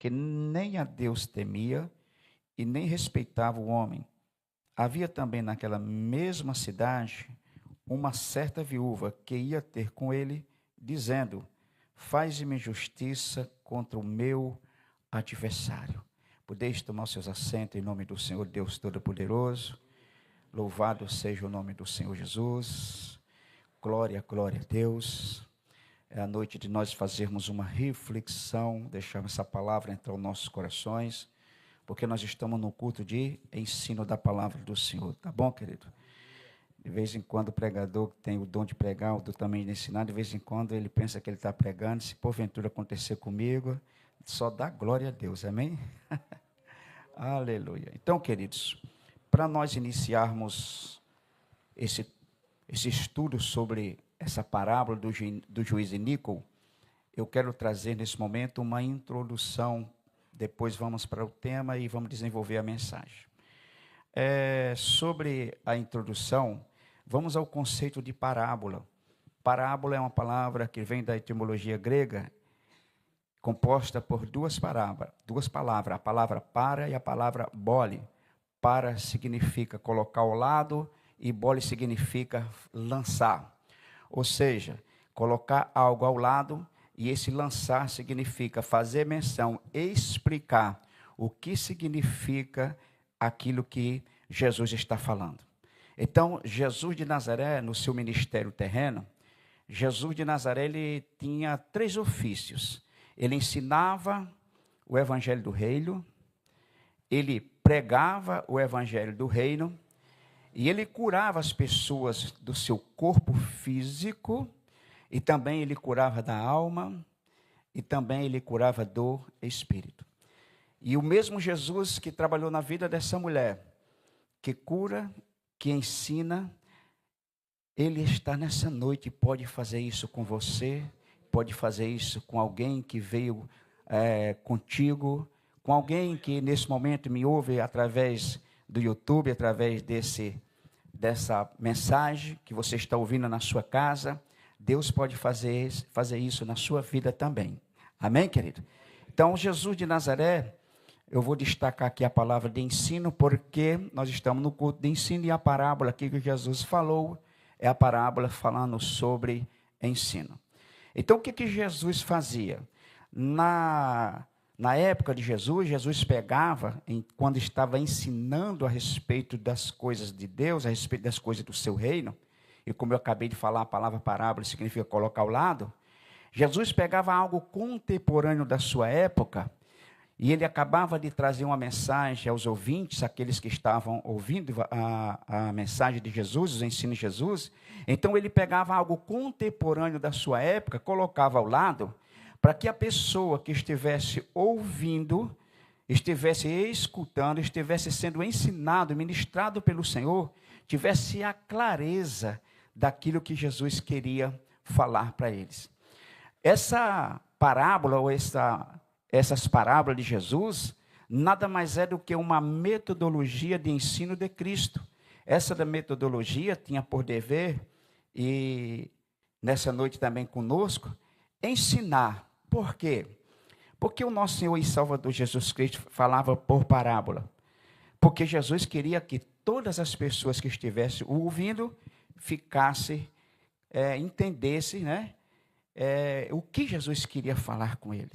que nem a Deus temia e nem respeitava o homem. Havia também naquela mesma cidade uma certa viúva que ia ter com ele, dizendo: Faz-me justiça contra o meu adversário. Podeis tomar os seus assentos em nome do Senhor Deus Todo-Poderoso. Louvado seja o nome do Senhor Jesus. Glória, glória a Deus. É a noite de nós fazermos uma reflexão, deixarmos essa palavra entrar nos nossos corações, porque nós estamos no culto de ensino da palavra do Senhor. Tá bom, querido? De vez em quando o pregador tem o dom de pregar, o dom também de ensinar, de vez em quando ele pensa que ele está pregando. Se porventura acontecer comigo, só dá glória a Deus, amém? Aleluia. Então, queridos, para nós iniciarmos esse estudo sobre essa parábola do juiz iníquo, eu quero trazer nesse momento uma introdução, depois vamos para o tema e vamos desenvolver a mensagem. Sobre a introdução, vamos ao conceito de parábola. Parábola é uma palavra que vem da etimologia grega, composta por duas palavras, a palavra para e a palavra bole. Para significa colocar ao lado e bole significa lançar. Ou seja, colocar algo ao lado, e esse lançar significa fazer menção, explicar o que significa aquilo que Jesus está falando. Então, Jesus de Nazaré, no seu ministério terreno, Jesus de Nazaré, ele tinha 3 ofícios. Ele ensinava o evangelho do reino, ele pregava o evangelho do reino, e ele curava as pessoas do seu corpo físico, e também ele curava da alma, e também ele curava do espírito. E o mesmo Jesus que trabalhou na vida dessa mulher, que cura, que ensina, ele está nessa noite e pode fazer isso com você, pode fazer isso com alguém que veio contigo, com alguém que nesse momento me ouve através do YouTube, através dessa mensagem que você está ouvindo na sua casa. Deus pode fazer isso na sua vida também. Amém, querido? Então, Jesus de Nazaré, eu vou destacar aqui a palavra de ensino, porque nós estamos no culto de ensino, e a parábola aqui que Jesus falou é a parábola falando sobre ensino. Então, o que Jesus fazia? Na época de Jesus, Jesus pegava, quando estava ensinando a respeito das coisas de Deus, a respeito das coisas do seu reino, e como eu acabei de falar, a palavra parábola significa colocar ao lado, Jesus pegava algo contemporâneo da sua época, e ele acabava de trazer uma mensagem aos ouvintes, aqueles que estavam ouvindo a mensagem de Jesus, os ensinos de Jesus. Então ele pegava algo contemporâneo da sua época, colocava ao lado, para que a pessoa que estivesse ouvindo, estivesse escutando, estivesse sendo ensinado, ministrado pelo Senhor, tivesse a clareza daquilo que Jesus queria falar para eles. Essa parábola, ou essas parábolas de Jesus, nada mais é do que uma metodologia de ensino de Cristo. Essa da metodologia tinha por dever, e nessa noite também conosco, ensinar. Por quê? Porque o nosso Senhor e Salvador Jesus Cristo falava por parábola. Porque Jesus queria que todas as pessoas que estivessem ouvindo entendessem, né, o que Jesus queria falar com ele.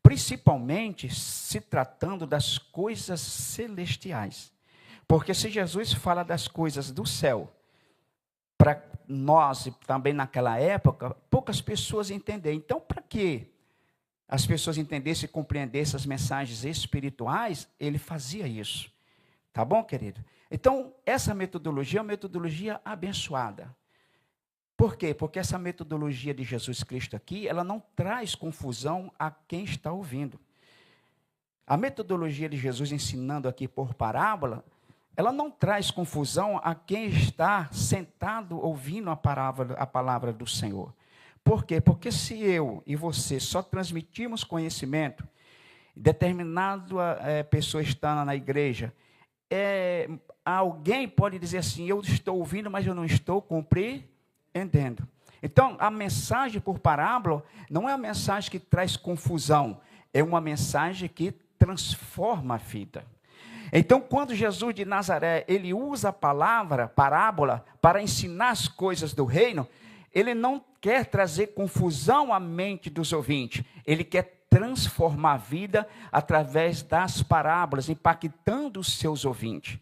Principalmente se tratando das coisas celestiais. Porque se Jesus fala das coisas do céu, para nós, também naquela época, poucas pessoas entenderam. Então, para que as pessoas entendessem e compreendessem as mensagens espirituais, ele fazia isso. Tá bom, querido? Então, essa metodologia é uma metodologia abençoada. Por quê? Porque essa metodologia de Jesus Cristo aqui, ela não traz confusão a quem está ouvindo. A metodologia de Jesus ensinando aqui por parábola, ela não traz confusão a quem está sentado ouvindo a palavra do Senhor. Por quê? Porque se eu e você só transmitimos conhecimento, determinada pessoa está na igreja, alguém pode dizer assim: eu estou ouvindo, mas eu não estou compreendendo. Então, a mensagem por parábola não é a mensagem que traz confusão, é uma mensagem que transforma a vida. Então, quando Jesus de Nazaré, ele usa a palavra parábola para ensinar as coisas do reino, ele não quer trazer confusão à mente dos ouvintes, ele quer transformar a vida através das parábolas, impactando os seus ouvintes.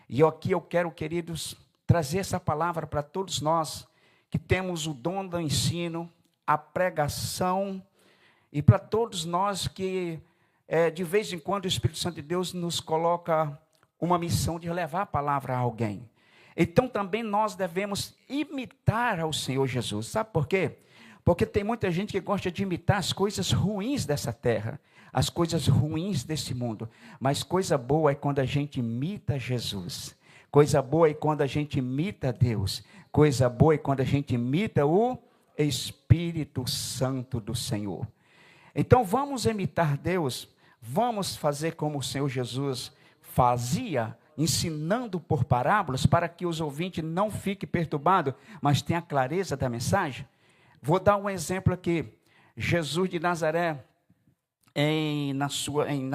E aqui eu quero, queridos, trazer essa palavra para todos nós, que temos o dom do ensino, a pregação, e para todos nós que, de vez em quando, o Espírito Santo de Deus nos coloca uma missão de levar a palavra a alguém. Então, também nós devemos imitar ao Senhor Jesus. Sabe por quê? Porque tem muita gente que gosta de imitar as coisas ruins dessa terra, as coisas ruins desse mundo. Mas coisa boa é quando a gente imita Jesus. Coisa boa é quando a gente imita Deus. Coisa boa é quando a gente imita o Espírito Santo do Senhor. Então, vamos imitar Deus. Vamos fazer como o Senhor Jesus fazia, ensinando por parábolas, para que os ouvintes não fiquem perturbados, mas tenham a clareza da mensagem. Vou dar um exemplo aqui. Jesus de Nazaré, em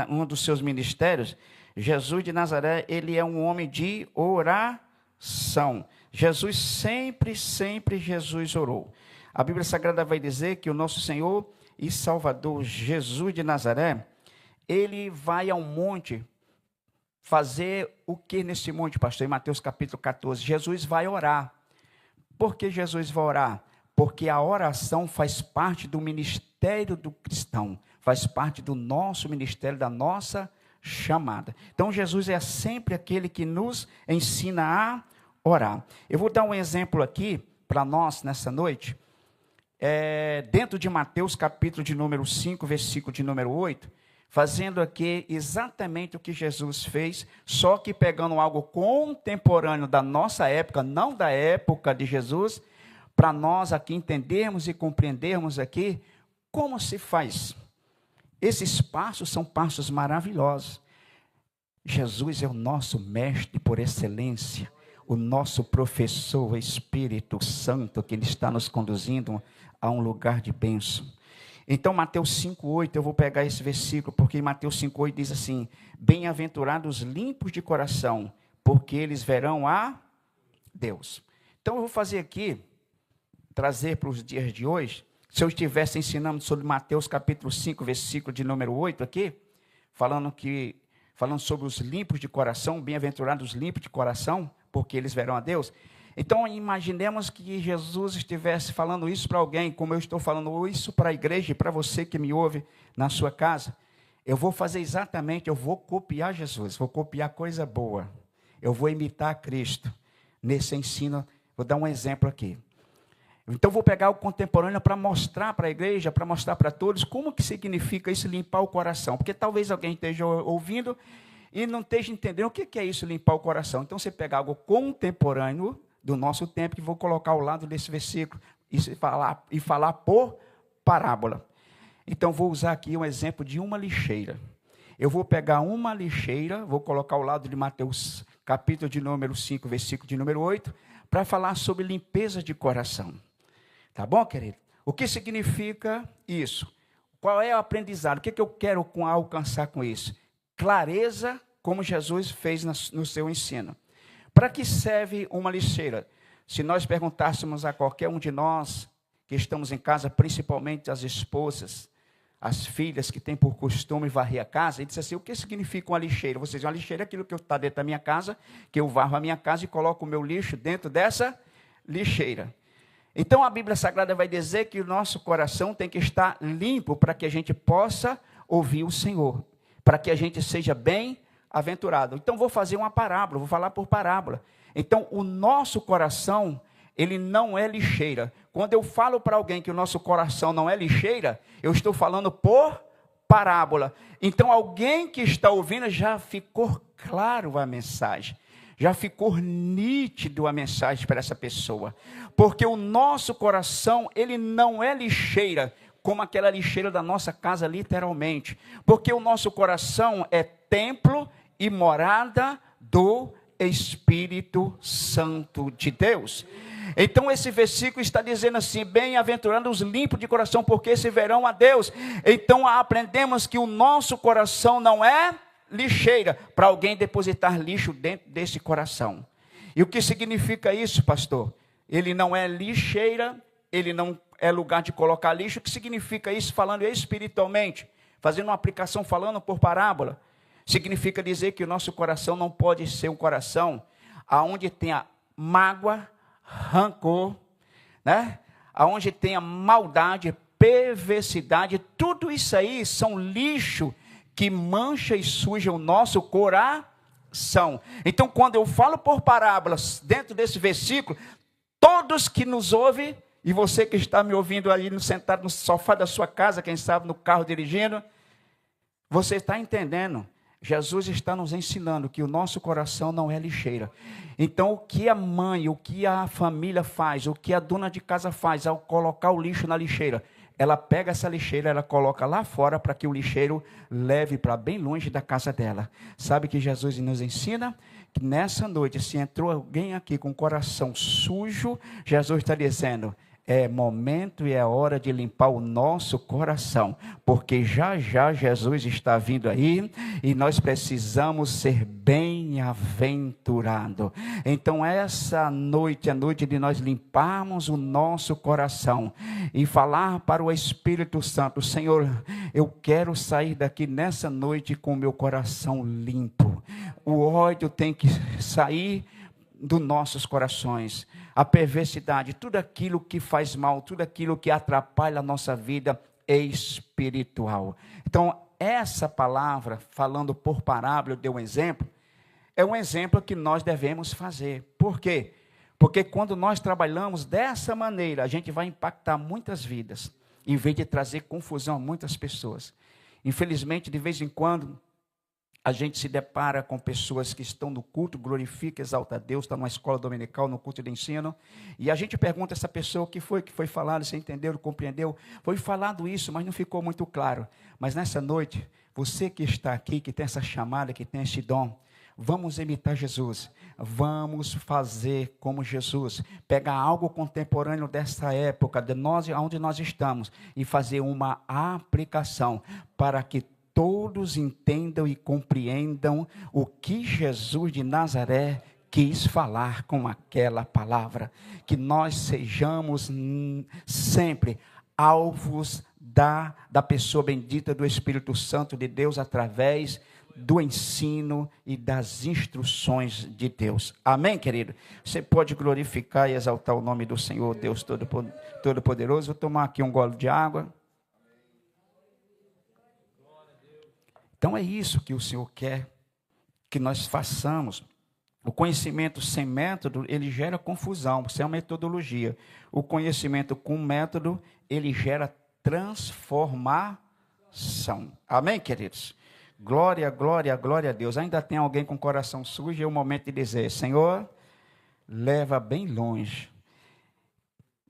um dos seus ministérios, Jesus de Nazaré, ele é um homem de oração. Jesus sempre Jesus orou. A Bíblia Sagrada vai dizer que o nosso Senhor e Salvador Jesus de Nazaré, ele vai ao monte fazer o que nesse monte, pastor? Em Mateus capítulo 14, Jesus vai orar. Por que Jesus vai orar? Porque a oração faz parte do ministério do cristão, faz parte do nosso ministério, da nossa chamada. Então, Jesus é sempre aquele que nos ensina a orar. Eu vou dar um exemplo aqui para nós nessa noite. Dentro de Mateus capítulo de número 5, versículo de número 8, fazendo aqui exatamente o que Jesus fez, só que pegando algo contemporâneo da nossa época, não da época de Jesus, para nós aqui entendermos e compreendermos aqui como se faz. Esses passos são passos maravilhosos. Jesus é o nosso mestre por excelência, o nosso professor, o Espírito Santo, que ele está nos conduzindo a um lugar de bênção. Então, Mateus 5,8, eu vou pegar esse versículo, porque em Mateus 5,8 diz assim: bem-aventurados limpos de coração, porque eles verão a Deus. Então, eu vou fazer aqui, trazer para os dias de hoje, se eu estivesse ensinando sobre Mateus capítulo 5, versículo de número 8 aqui, falando sobre os limpos de coração, bem-aventurados limpos de coração, porque eles verão a Deus. Então, imaginemos que Jesus estivesse falando isso para alguém, como eu estou falando isso para a igreja e para você que me ouve na sua casa. Eu vou fazer exatamente, eu vou copiar Jesus, vou copiar coisa boa. Eu vou imitar Cristo nesse ensino. Vou dar um exemplo aqui. Então, vou pegar o contemporâneo para mostrar para a igreja, para mostrar para todos como que significa isso, limpar o coração. Porque talvez alguém esteja ouvindo e não esteja entendendo o que é isso, limpar o coração. Então, você pega algo contemporâneo do nosso tempo, que vou colocar ao lado desse versículo, e falar por parábola. Então, vou usar aqui um exemplo de uma lixeira. Eu vou pegar uma lixeira, vou colocar ao lado de Mateus, capítulo de número 5, versículo de número 8, para falar sobre limpeza de coração. Tá bom, querido? O que significa isso? Qual é o aprendizado? O que eu quero alcançar com isso? Clareza, como Jesus fez no seu ensino. Para que serve uma lixeira? Se nós perguntássemos a qualquer um de nós que estamos em casa, principalmente as esposas, as filhas que têm por costume varrer a casa, e disse assim: o que significa uma lixeira? Vocês dizem, uma lixeira é aquilo que está dentro da minha casa, que eu varro a minha casa e coloco o meu lixo dentro dessa lixeira. Então a Bíblia Sagrada vai dizer que o nosso coração tem que estar limpo para que a gente possa ouvir o Senhor, para que a gente seja bem-aventurado. Então vou fazer uma parábola, vou falar por parábola. Então o nosso coração, ele não é lixeira. Quando eu falo para alguém que o nosso coração não é lixeira, eu estou falando por parábola. Então alguém que está ouvindo já ficou claro a mensagem. Já ficou nítido a mensagem para essa pessoa. Porque o nosso coração, ele não é lixeira, como aquela lixeira da nossa casa, literalmente. Porque o nosso coração é templo e morada do Espírito Santo de Deus. Então esse versículo está dizendo assim: bem-aventurados os limpos de coração, porque se verão a Deus. Então aprendemos que o nosso coração não é lixeira para alguém depositar lixo dentro desse coração. E o que significa isso, pastor? Ele não é lixeira, ele não é lugar de colocar lixo. O que significa isso, falando espiritualmente, fazendo uma aplicação, falando por parábola? Significa dizer que o nosso coração não pode ser um coração aonde tenha mágoa, rancor, né? Aonde tenha maldade, perversidade. Tudo isso aí são lixo que mancha e suja o nosso coração. Então, quando eu falo por parábolas, dentro desse versículo, todos que nos ouvem, e você que está me ouvindo aí sentado no sofá da sua casa, quem sabe no carro dirigindo, você está entendendo? Jesus está nos ensinando que o nosso coração não é lixeira. Então, o que a mãe, o que a família faz, o que a dona de casa faz ao colocar o lixo na lixeira, ela pega essa lixeira, ela coloca lá fora para que o lixeiro leve para bem longe da casa dela. Sabe que Jesus nos ensina? Que nessa noite, se entrou alguém aqui com o coração sujo, Jesus está dizendo: é momento e é hora de limpar o nosso coração, porque já já Jesus está vindo aí e nós precisamos ser bem-aventurados. Então essa noite é a noite de nós limparmos o nosso coração e falar para o Espírito Santo: Senhor, eu quero sair daqui nessa noite com o meu coração limpo. O ódio tem que sair dos nossos corações, a perversidade, tudo aquilo que faz mal, tudo aquilo que atrapalha a nossa vida espiritual. Então, essa palavra, falando por parábola, eu dei um exemplo, é um exemplo que nós devemos fazer. Por quê? Porque quando nós trabalhamos dessa maneira, a gente vai impactar muitas vidas, em vez de trazer confusão a muitas pessoas. Infelizmente, de vez em quando, a gente se depara com pessoas que estão no culto, glorifica, exalta a Deus, está numa escola dominical, no culto de ensino, e a gente pergunta a essa pessoa o que foi falado, você entendeu, compreendeu? Foi falado isso, mas não ficou muito claro. Mas nessa noite, você que está aqui, que tem essa chamada, que tem esse dom, vamos imitar Jesus, vamos fazer como Jesus, pegar algo contemporâneo dessa época, de nós, onde nós estamos, e fazer uma aplicação para que todos entendam e compreendam o que Jesus de Nazaré quis falar com aquela palavra. Que nós sejamos sempre alvos da pessoa bendita do Espírito Santo de Deus, através do ensino e das instruções de Deus. Amém, querido? Você pode glorificar e exaltar o nome do Senhor, Deus Todo-Poderoso. Vou tomar aqui um gole de água. Então é isso que o Senhor quer que nós façamos. O conhecimento sem método, ele gera confusão, isso é uma metodologia. O conhecimento com método, ele gera transformação. Amém, queridos? Glória, glória, glória a Deus. Ainda tem alguém com o coração sujo, é o momento de dizer: Senhor, leva bem longe.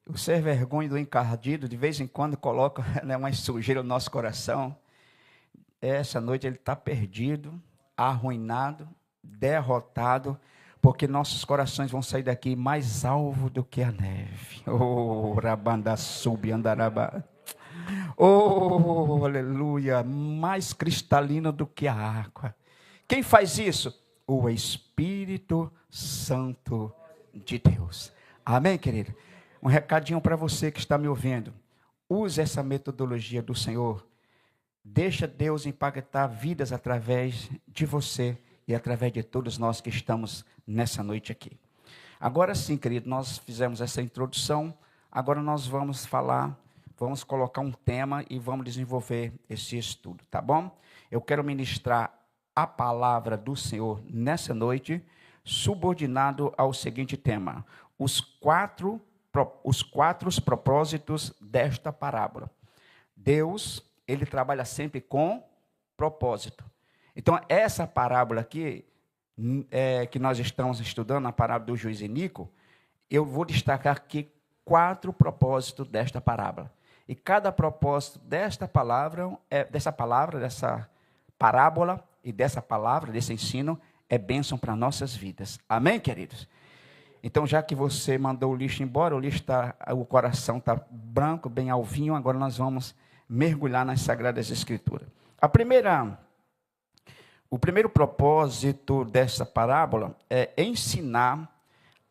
O ser vergonha do encardido, de vez em quando coloca, né, uma sujeira no nosso coração. Essa noite ele está perdido, arruinado, derrotado, porque nossos corações vão sair daqui mais alvo do que a neve. Oh, rabanda subi andaraba. Oh, aleluia, mais cristalino do que a água. Quem faz isso? O Espírito Santo de Deus. Amém, querido? Um recadinho para você que está me ouvindo. Use essa metodologia do Senhor. Deixa Deus impactar vidas através de você e através de todos nós que estamos nessa noite aqui. Agora sim, querido, nós fizemos essa introdução, agora nós vamos colocar um tema e vamos desenvolver esse estudo, tá bom? Eu quero ministrar a palavra do Senhor nessa noite, subordinado ao seguinte tema: os quatro propósitos desta parábola. Deus, ele trabalha sempre com propósito. Então, essa parábola aqui, que nós estamos estudando, a parábola do juiz Inico, eu vou destacar aqui 4 propósitos desta parábola. E cada propósito dessa parábola e dessa palavra, desse ensino, é bênção para nossas vidas. Amém, queridos? Então, já que você mandou o lixo embora, o coração está branco, bem alvinho, agora nós vamos mergulhar nas Sagradas Escrituras. O primeiro propósito dessa parábola é ensinar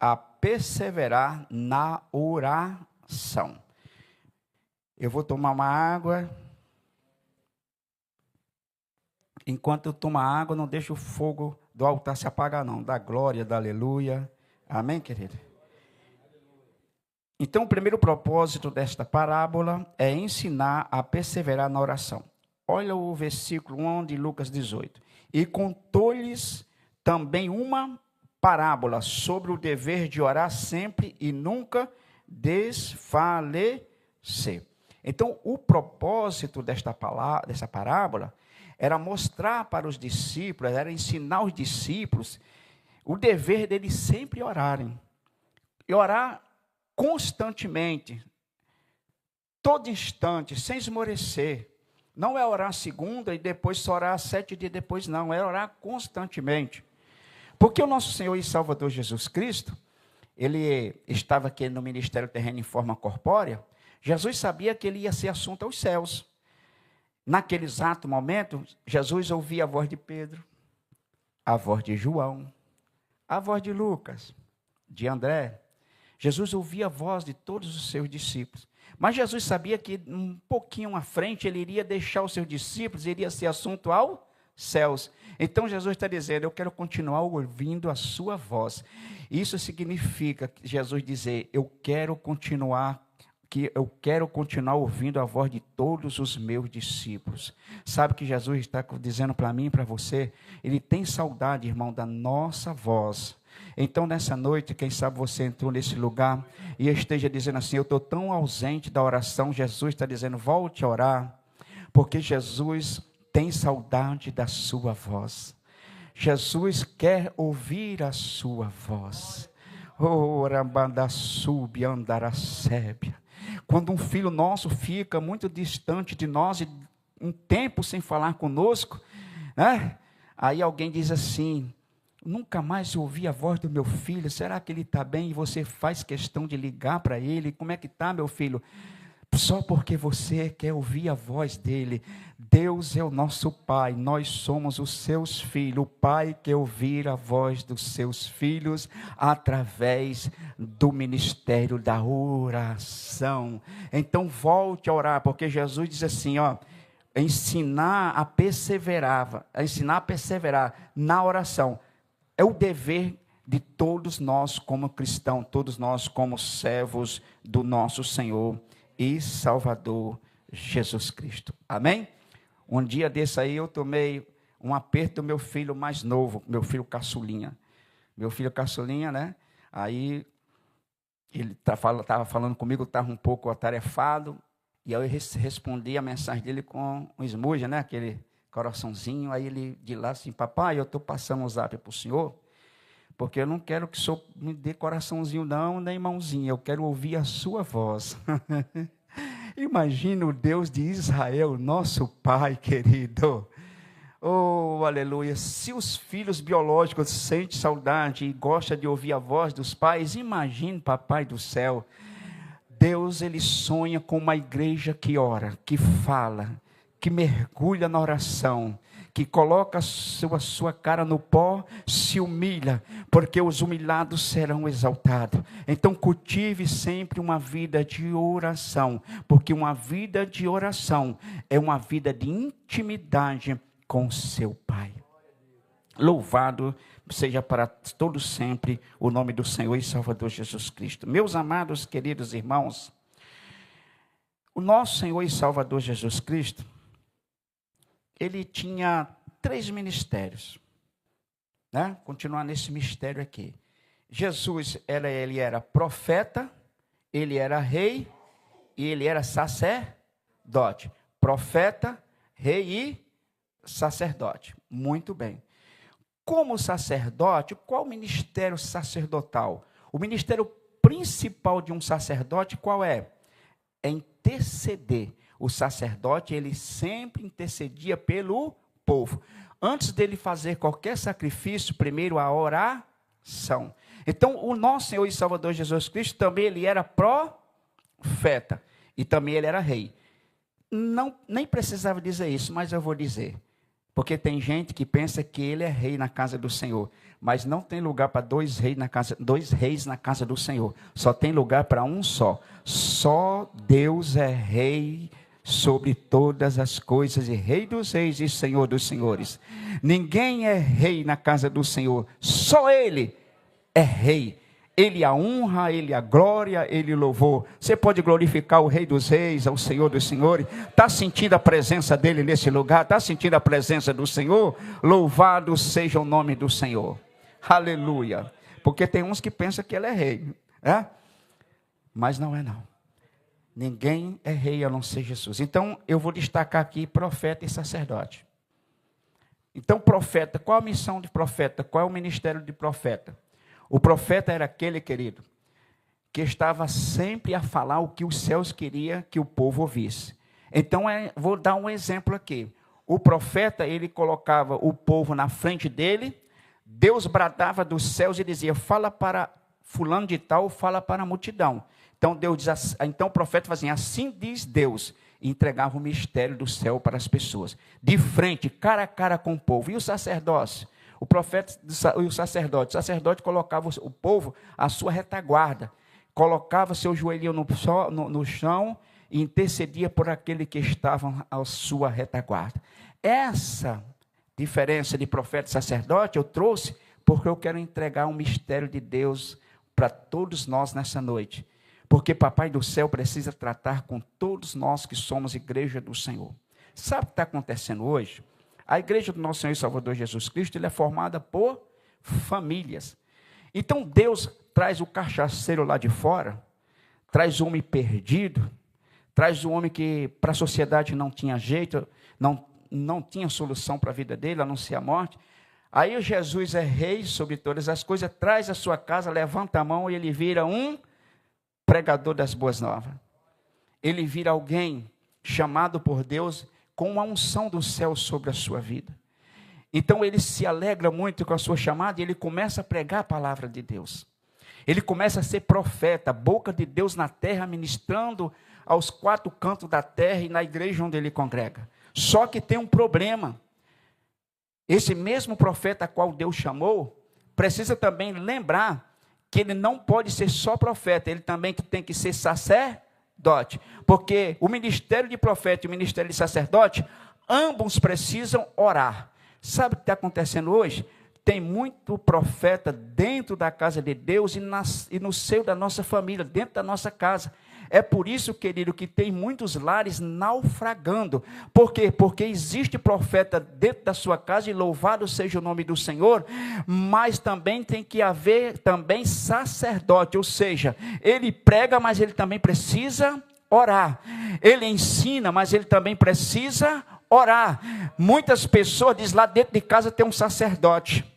a perseverar na oração. Eu vou tomar uma água. Enquanto eu tomo a água, não deixo o fogo do altar se apagar, não. Da glória, da aleluia. Amém, querido? Então, o primeiro propósito desta parábola é ensinar a perseverar na oração. Olha o versículo 1 de Lucas 18. E contou-lhes também uma parábola sobre o dever de orar sempre e nunca desfalecer. Então, o propósito dessa parábola era mostrar para os discípulos, era ensinar os discípulos o dever deles sempre orarem. E orar constantemente, todo instante, sem esmorecer. Não é orar segunda e depois só orar 7 dias depois, não. É orar constantemente. Porque o nosso Senhor e Salvador Jesus Cristo, ele estava aqui no ministério terreno em forma corpórea. Jesus sabia que ele ia ser assunto aos céus. Naquele exato momento, Jesus ouvia a voz de Pedro, a voz de João, a voz de Lucas, de André. Jesus ouvia a voz de todos os seus discípulos. Mas Jesus sabia que um pouquinho à frente ele iria deixar os seus discípulos, iria ser assunto aos céus. Então Jesus está dizendo, eu quero continuar ouvindo a sua voz. Isso significa Jesus dizer, eu quero continuar ouvindo a voz de todos os meus discípulos. Sabe que Jesus está dizendo para mim e para você? Ele tem saudade, irmão, da nossa voz. Então, nessa noite, quem sabe você entrou nesse lugar e esteja dizendo assim, eu estou tão ausente da oração. Jesus está dizendo, volte a orar, porque Jesus tem saudade da sua voz. Jesus quer ouvir a sua voz. Oh, Rambandassubi andaracébia. Quando um filho nosso fica muito distante de nós e um tempo sem falar conosco, né? Aí alguém diz assim, nunca mais ouvi a voz do meu filho, será que ele está bem? E você faz questão de ligar para ele, como é que está, meu filho? Só porque você quer ouvir a voz dele. Deus é o nosso Pai, nós somos os seus filhos. O Pai quer ouvir a voz dos seus filhos através do ministério da oração. Então volte a orar, porque Jesus diz assim, ó, ensinar a perseverar na oração. É o dever de todos nós como cristãos, todos nós como servos do nosso Senhor e Salvador Jesus Cristo. Amém? Um dia desse aí eu tomei um aperto do meu filho mais novo, meu filho caçulinha. Meu filho caçulinha, né? Aí ele estava falando comigo, estava um pouco atarefado, e aí eu respondi a mensagem dele com um esmuja, né? Aquele coraçãozinho. Aí ele de lá assim, papai, eu estou passando o zap para o senhor, porque eu não quero que o senhor me dê coraçãozinho não, nem mãozinha, eu quero ouvir a sua voz. Imagina o Deus de Israel, nosso Pai querido. Oh, aleluia. Se os filhos biológicos sentem saudade e gostam de ouvir a voz dos pais, imagine Papai do céu. Deus, ele sonha com uma igreja que ora, que fala, que mergulha na oração, que coloca a sua cara no pó, se humilha, porque os humilhados serão exaltados. Então cultive sempre uma vida de oração, porque uma vida de oração é uma vida de intimidade com seu Pai. Louvado seja para todos sempre o nome do Senhor e Salvador Jesus Cristo. Meus amados, queridos irmãos, o nosso Senhor e Salvador Jesus Cristo, ele tinha 3 ministérios, né? Continuar nesse mistério aqui. Jesus, ele era profeta, ele era rei e ele era sacerdote. Profeta, rei e sacerdote. Muito bem. Como sacerdote, qual o ministério sacerdotal? O ministério principal de um sacerdote qual é? É interceder. O sacerdote, ele sempre intercedia pelo povo. Antes dele fazer qualquer sacrifício, primeiro a oração. são. Então, o nosso Senhor e Salvador Jesus Cristo também ele era profeta e também ele era rei. Não, nem precisava dizer isso, mas eu vou dizer. Porque tem gente que pensa que ele é rei na casa do Senhor, mas não tem lugar para dois reis na casa do Senhor. Só tem lugar para um só. Só Deus é rei sobre todas as coisas, e rei dos reis e Senhor dos senhores. Ninguém é rei na casa do Senhor, só ele é rei. Ele a honra, ele a glória, ele o louvor. Você pode glorificar o Rei dos Reis, o Senhor dos Senhores. Está sentindo a presença dele nesse lugar? Está sentindo a presença do Senhor? Louvado seja o nome do Senhor. Aleluia. Porque tem uns que pensam que ele é rei, né? Mas não é não. Ninguém é rei a não ser Jesus. Então eu vou destacar aqui profeta e sacerdote. Então profeta, qual a missão de profeta? Qual é o ministério de profeta? O profeta era aquele, querido, que estava sempre a falar o que os céus queriam que o povo ouvisse. Então, vou dar um exemplo aqui. O profeta, ele colocava o povo na frente dele, Deus bradava dos céus e dizia, fala para fulano de tal, fala para a multidão. Então, então o profeta fazia assim diz Deus, e entregava o mistério do céu para as pessoas. De frente, cara a cara com o povo. E o sacerdócio? O profeta e o sacerdote colocava o povo à sua retaguarda, colocava seu joelhinho no chão e intercedia por aquele que estavam à sua retaguarda. Essa diferença de profeta e sacerdote eu trouxe porque eu quero entregar um mistério de Deus para todos nós nessa noite. Porque Papai do Céu precisa tratar com todos nós que somos igreja do Senhor. Sabe o que está acontecendo hoje? A igreja do nosso Senhor e Salvador Jesus Cristo ele é formada por famílias. Então Deus traz o cachaceiro lá de fora, traz o homem perdido, traz o homem que para a sociedade não tinha jeito, não tinha solução para a vida dele, a não ser a morte. Aí Jesus é rei sobre todas as coisas, traz a sua casa, levanta a mão e ele vira um pregador das boas novas. Ele vira alguém chamado por Deus com uma unção do céu sobre a sua vida. Então ele se alegra muito com a sua chamada e ele começa a pregar a palavra de Deus. Ele começa a ser profeta, boca de Deus na terra, ministrando aos quatro cantos da terra e na igreja onde ele congrega. Só que tem um problema. Esse mesmo profeta a qual Deus chamou, precisa também lembrar que ele não pode ser só profeta, ele também tem que ser sacerdote. Porque o ministério de profeta e o ministério de sacerdote, ambos precisam orar. Sabe o que está acontecendo hoje? Tem muito profeta dentro da casa de Deus e no seio da nossa família, dentro da nossa casa. É por isso, querido, que tem muitos lares naufragando. Por quê? Porque existe profeta dentro da sua casa, e louvado seja o nome do Senhor, mas também tem que haver também sacerdote, ou seja, ele prega, mas ele também precisa orar. Ele ensina, mas ele também precisa orar. Muitas pessoas dizem, lá dentro de casa tem um sacerdote.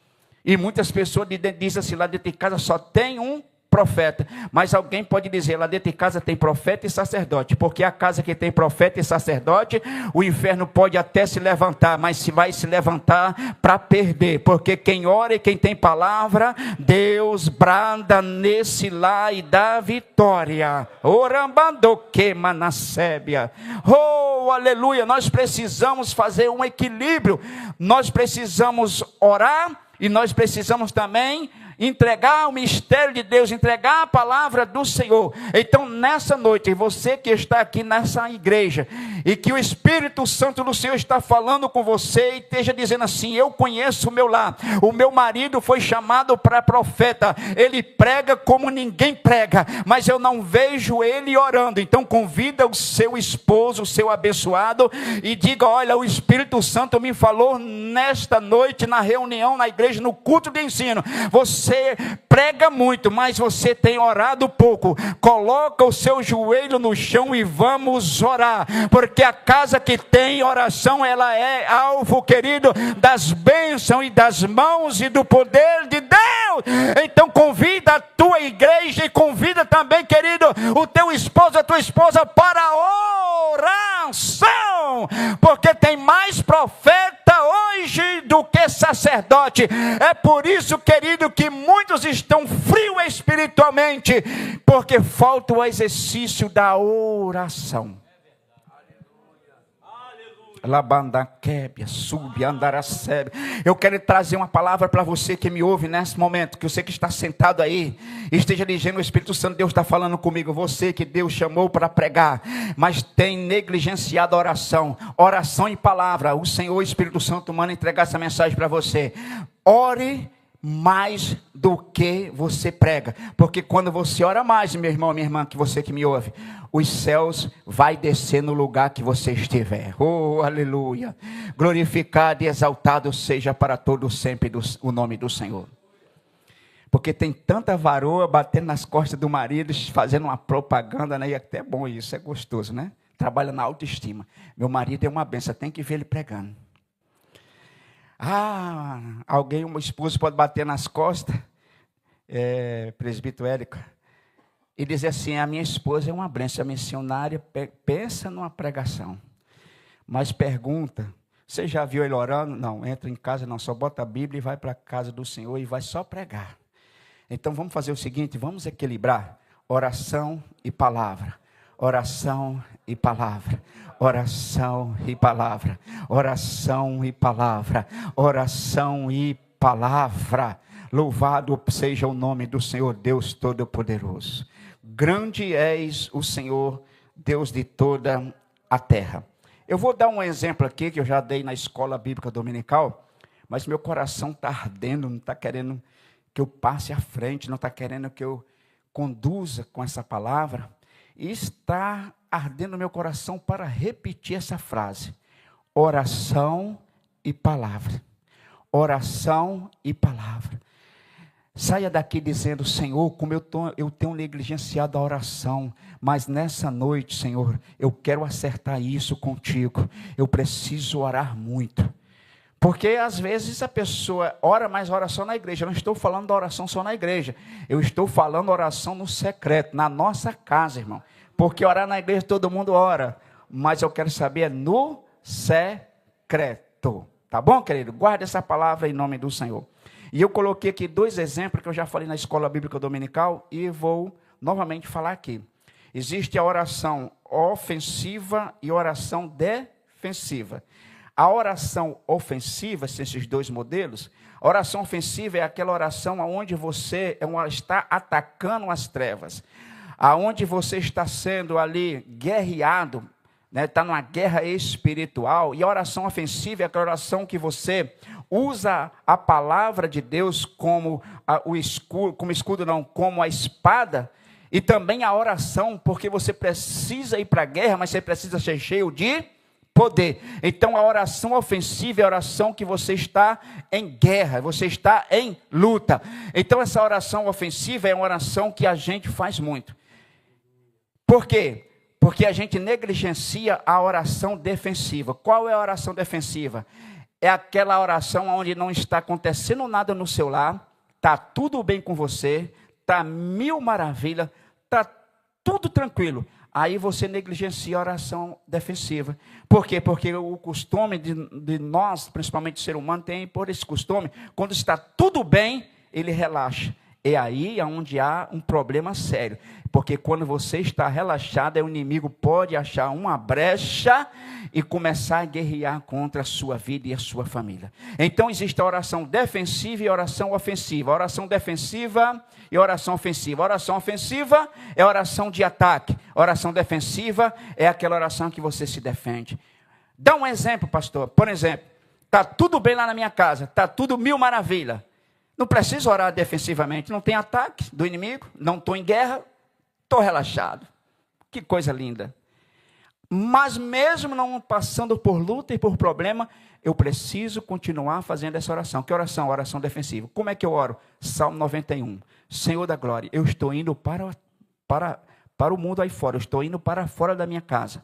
E muitas pessoas dizem assim, lá dentro de casa só tem um profeta, mas alguém pode dizer, lá dentro de casa tem profeta e sacerdote, porque a casa que tem profeta e sacerdote, o inferno pode até se levantar, mas se vai se levantar para perder, porque quem ora e quem tem palavra, Deus branda nesse lá e dá vitória. Orambando queima na sébia. Oh, aleluia, nós precisamos fazer um equilíbrio, nós precisamos orar e nós precisamos também entregar o mistério de Deus, entregar a palavra do Senhor. Então nessa noite, você que está aqui nessa igreja, e que o Espírito Santo do Senhor está falando com você, e esteja dizendo assim, eu conheço o meu lar, o meu marido foi chamado para profeta, ele prega como ninguém prega, mas eu não vejo ele orando. Então convida o seu esposo, o seu abençoado, e diga, olha, o Espírito Santo me falou nesta noite, na reunião, na igreja, no culto de ensino, você prega muito, mas você tem orado pouco. Coloca o seu joelho no chão e vamos orar, porque a casa que tem oração, ela é alvo, querido, das bênçãos e das mãos e do poder de Deus. Então convida a tua igreja e convida também, querido, o teu esposo, a tua esposa para oração, porque tem mais profeta hoje do que sacerdote. É por isso, querido, que muitos estão frios espiritualmente, porque falta o exercício da oração. Eu quero trazer uma palavra para você que me ouve nesse momento, que você que está sentado aí, esteja dizendo: o Espírito Santo, Deus está falando comigo. Você que Deus chamou para pregar, mas tem negligenciado a oração, oração e palavra. O Senhor, o Espírito Santo, manda entregar essa mensagem para você. Ore mais do que você prega, porque quando você ora mais, meu irmão, minha irmã, que você que me ouve, os céus vai descer no lugar que você estiver. Oh, aleluia! Glorificado e exaltado seja para todos sempre o nome do Senhor. Porque tem tanta varoa batendo nas costas do marido, fazendo uma propaganda, né? E até bom isso, é gostoso, né? Trabalha na autoestima. Meu marido é uma benção, tem que ver ele pregando. Alguém, uma esposa pode bater nas costas, presbítero Érico, e dizer assim: a minha esposa é uma benção, a missionária, pensa numa pregação. Mas pergunta, você já viu ele orando? Não, entra em casa não, só bota a Bíblia e vai para a casa do Senhor e vai só pregar. Então vamos fazer o seguinte, vamos equilibrar oração e palavra. Oração e palavra, oração e palavra, oração e palavra, oração e palavra. Louvado seja o nome do Senhor Deus Todo-Poderoso. Grande és o Senhor, Deus de toda a terra. Eu vou dar um exemplo aqui que eu já dei na escola bíblica dominical, mas meu coração está ardendo, não está querendo que eu passe à frente, não está querendo que eu conduza com essa palavra. E está ardendo meu coração para repetir essa frase: oração e palavra. Oração e palavra. Saia daqui dizendo: Senhor, como eu tenho negligenciado a oração, mas nessa noite, Senhor, eu quero acertar isso contigo. Eu preciso orar muito. Porque às vezes a pessoa ora, mas ora só na igreja. Eu não estou falando da oração só na igreja. Eu estou falando da oração no secreto, na nossa casa, irmão. Porque orar na igreja todo mundo ora. Mas eu quero saber no secreto. Tá bom, querido? Guarde essa palavra em nome do Senhor. E eu coloquei aqui 2 exemplos que eu já falei na escola bíblica dominical e vou novamente falar aqui. Existe a oração ofensiva e oração defensiva. A oração ofensiva, esses 2 modelos, a oração ofensiva é aquela oração onde você está atacando as trevas, aonde você está sendo ali guerreado, né, está numa guerra espiritual. E a oração ofensiva é aquela oração que você usa a palavra de Deus como como a espada, e também a oração, porque você precisa ir para a guerra, mas você precisa ser cheio de poder. Então a oração ofensiva é a oração que você está em guerra, você está em luta. Então essa oração ofensiva é uma oração que a gente faz muito. Por quê? Porque a gente negligencia a oração defensiva. Qual é a oração defensiva? É aquela oração onde não está acontecendo nada no seu lar, está tudo bem com você, está 1000 maravilhas, está tudo tranquilo. Aí você negligencia a oração defensiva. Por quê? Porque o costume de nós, principalmente o ser humano, tem por esse costume, quando está tudo bem, ele relaxa. É aí onde há um problema sério. Porque quando você está relaxado, o inimigo pode achar uma brecha e começar a guerrear contra a sua vida e a sua família. Então existe a oração defensiva e a oração ofensiva. A oração defensiva e a oração ofensiva. A oração ofensiva é a oração de ataque. A oração defensiva é aquela oração que você se defende. Dá um exemplo, pastor. Por exemplo, está tudo bem lá na minha casa, está tudo 1000 maravilhas. Não preciso orar defensivamente, não tem ataque do inimigo, não estou em guerra, estou relaxado. Que coisa linda. Mas mesmo não passando por luta e por problema, eu preciso continuar fazendo essa oração. Que oração? Oração defensiva. Como é que eu oro? Salmo 91. Senhor da glória, eu estou indo para o mundo aí fora, eu estou indo para fora da minha casa.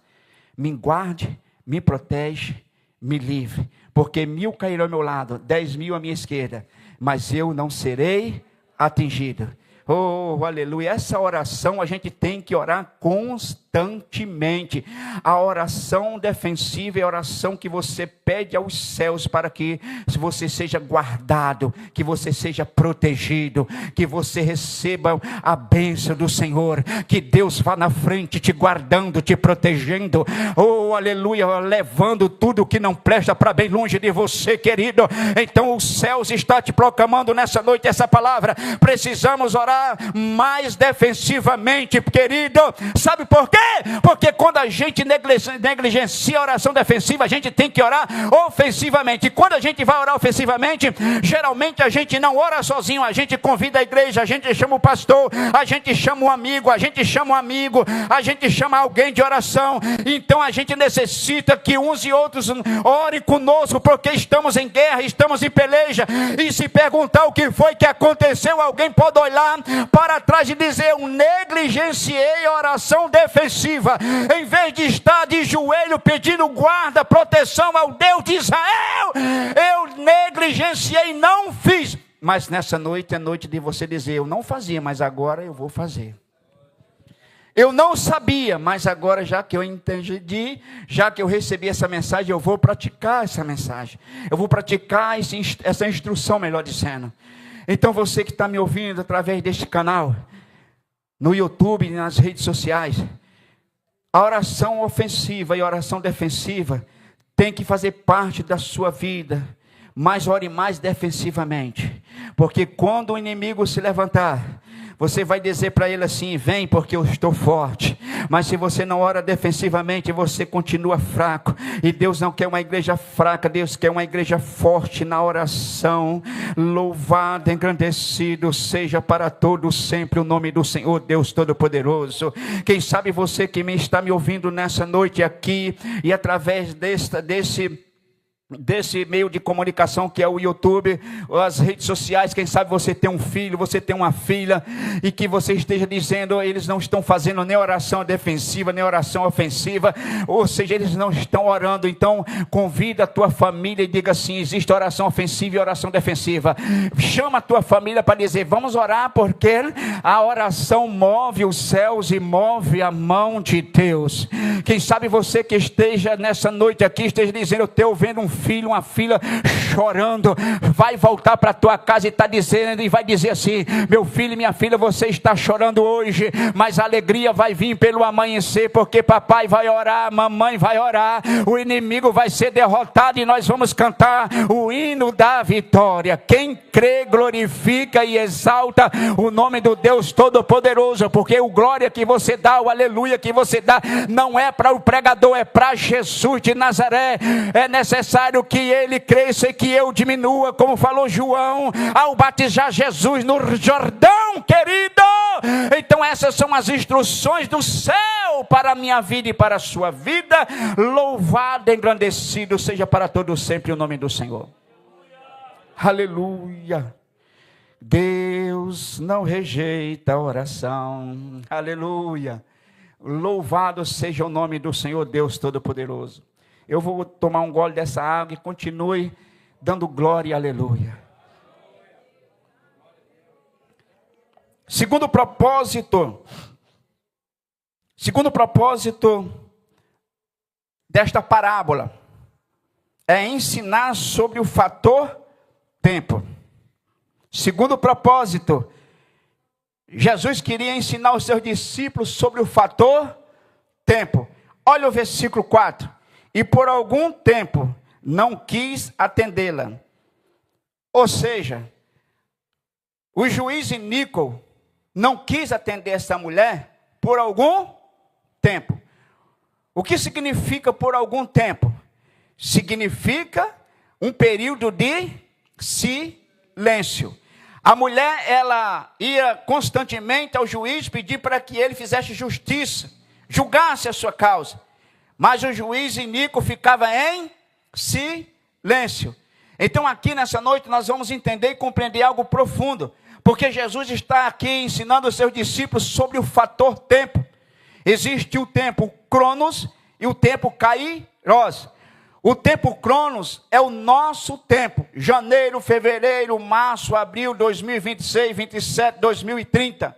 Me guarde, me protege, me livre. Porque 1000 cairão ao meu lado, 10.000 à minha esquerda, mas eu não serei atingido. Oh, aleluia. Essa oração a gente tem que orar constantemente. constantemente. A oração defensiva é a oração que você pede aos céus para que você seja guardado, que você seja protegido, que você receba a bênção do Senhor, que Deus vá na frente te guardando, te protegendo, oh aleluia, levando tudo que não presta para bem longe de você, querido. Então os céus estão te proclamando nessa noite essa palavra. Precisamos orar mais defensivamente, querido. Sabe por quê? Porque quando a gente negligencia a oração defensiva, a gente tem que orar ofensivamente. E quando a gente vai orar ofensivamente, geralmente a gente não ora sozinho, a gente convida a igreja, a gente chama o pastor, a gente chama um amigo, a gente chama alguém de oração. Então a gente necessita que uns e outros orem conosco, porque estamos em guerra, estamos em peleja. E se perguntar o que foi que aconteceu, alguém pode olhar para trás e dizer: eu negligenciei a oração defensiva. Em vez de estar de joelho pedindo guarda, proteção ao Deus de Israel, eu negligenciei, não fiz. Mas nessa noite é noite de você dizer: eu não fazia, mas agora eu vou fazer. Eu não sabia, mas agora, já que eu entendi, já que eu recebi essa mensagem, eu vou praticar essa mensagem. Eu vou praticar essa instrução, melhor dizendo. Então você que está me ouvindo através deste canal, no YouTube, nas redes sociais, a oração ofensiva e a oração defensiva tem que fazer parte da sua vida. Mas ore mais defensivamente, porque quando o inimigo se levantar, você vai dizer para ele assim: vem porque eu estou forte. Mas se você não ora defensivamente, você continua fraco. E Deus não quer uma igreja fraca, Deus quer uma igreja forte na oração. Louvado, engrandecido seja para todos sempre o nome do Senhor Deus Todo-Poderoso. Quem sabe você que está me ouvindo nessa noite aqui, e através desse meio de comunicação que é o YouTube, as redes sociais, quem sabe você tem um filho, você tem uma filha, e que você esteja dizendo: eles não estão fazendo nem oração defensiva, nem oração ofensiva, ou seja, eles não estão orando. Então convida a tua família e diga assim: existe oração ofensiva e oração defensiva. Chama a tua família para dizer: vamos orar, porque a oração move os céus e move a mão de Deus. Quem sabe você que esteja nessa noite aqui, esteja dizendo: eu estou vendo um filho, uma filha chorando, vai voltar para a tua casa e vai dizer assim: meu filho e minha filha, você está chorando hoje, mas a alegria vai vir pelo amanhecer, porque papai vai orar, mamãe vai orar, o inimigo vai ser derrotado e nós vamos cantar o hino da vitória. Quem crê glorifica e exalta o nome do Deus Todo-Poderoso, porque o glória que você dá, o aleluia que você dá, não é para o pregador, é para Jesus de Nazaré. É necessário que ele cresça e que eu diminua, como falou João ao batizar Jesus no Jordão, querido. Então essas são as instruções do céu para a minha vida e para a sua vida. Louvado, engrandecido seja para todos sempre o nome do Senhor. Aleluia. Deus não rejeita a oração. Aleluia. Louvado seja o nome do Senhor Deus Todo-Poderoso. Eu vou tomar um gole dessa água e continue dando glória e aleluia. Segundo propósito desta parábola é ensinar sobre o fator tempo. Segundo propósito, Jesus queria ensinar os seus discípulos sobre o fator tempo. Olha o versículo 4. E por algum tempo não quis atendê-la. Ou seja, o juiz Iníquo não quis atender essa mulher por algum tempo. O que significa por algum tempo? Significa um período de silêncio. A mulher, ela ia constantemente ao juiz pedir para que ele fizesse justiça, julgasse a sua causa. Mas o juiz Iníquo ficava em silêncio. Então aqui nessa noite nós vamos entender e compreender algo profundo. Porque Jesus está aqui ensinando os seus discípulos sobre o fator tempo. Existe o tempo Cronos e o tempo Kairos. O tempo Cronos é o nosso tempo. Janeiro, fevereiro, março, abril, 2026, 27, 2030.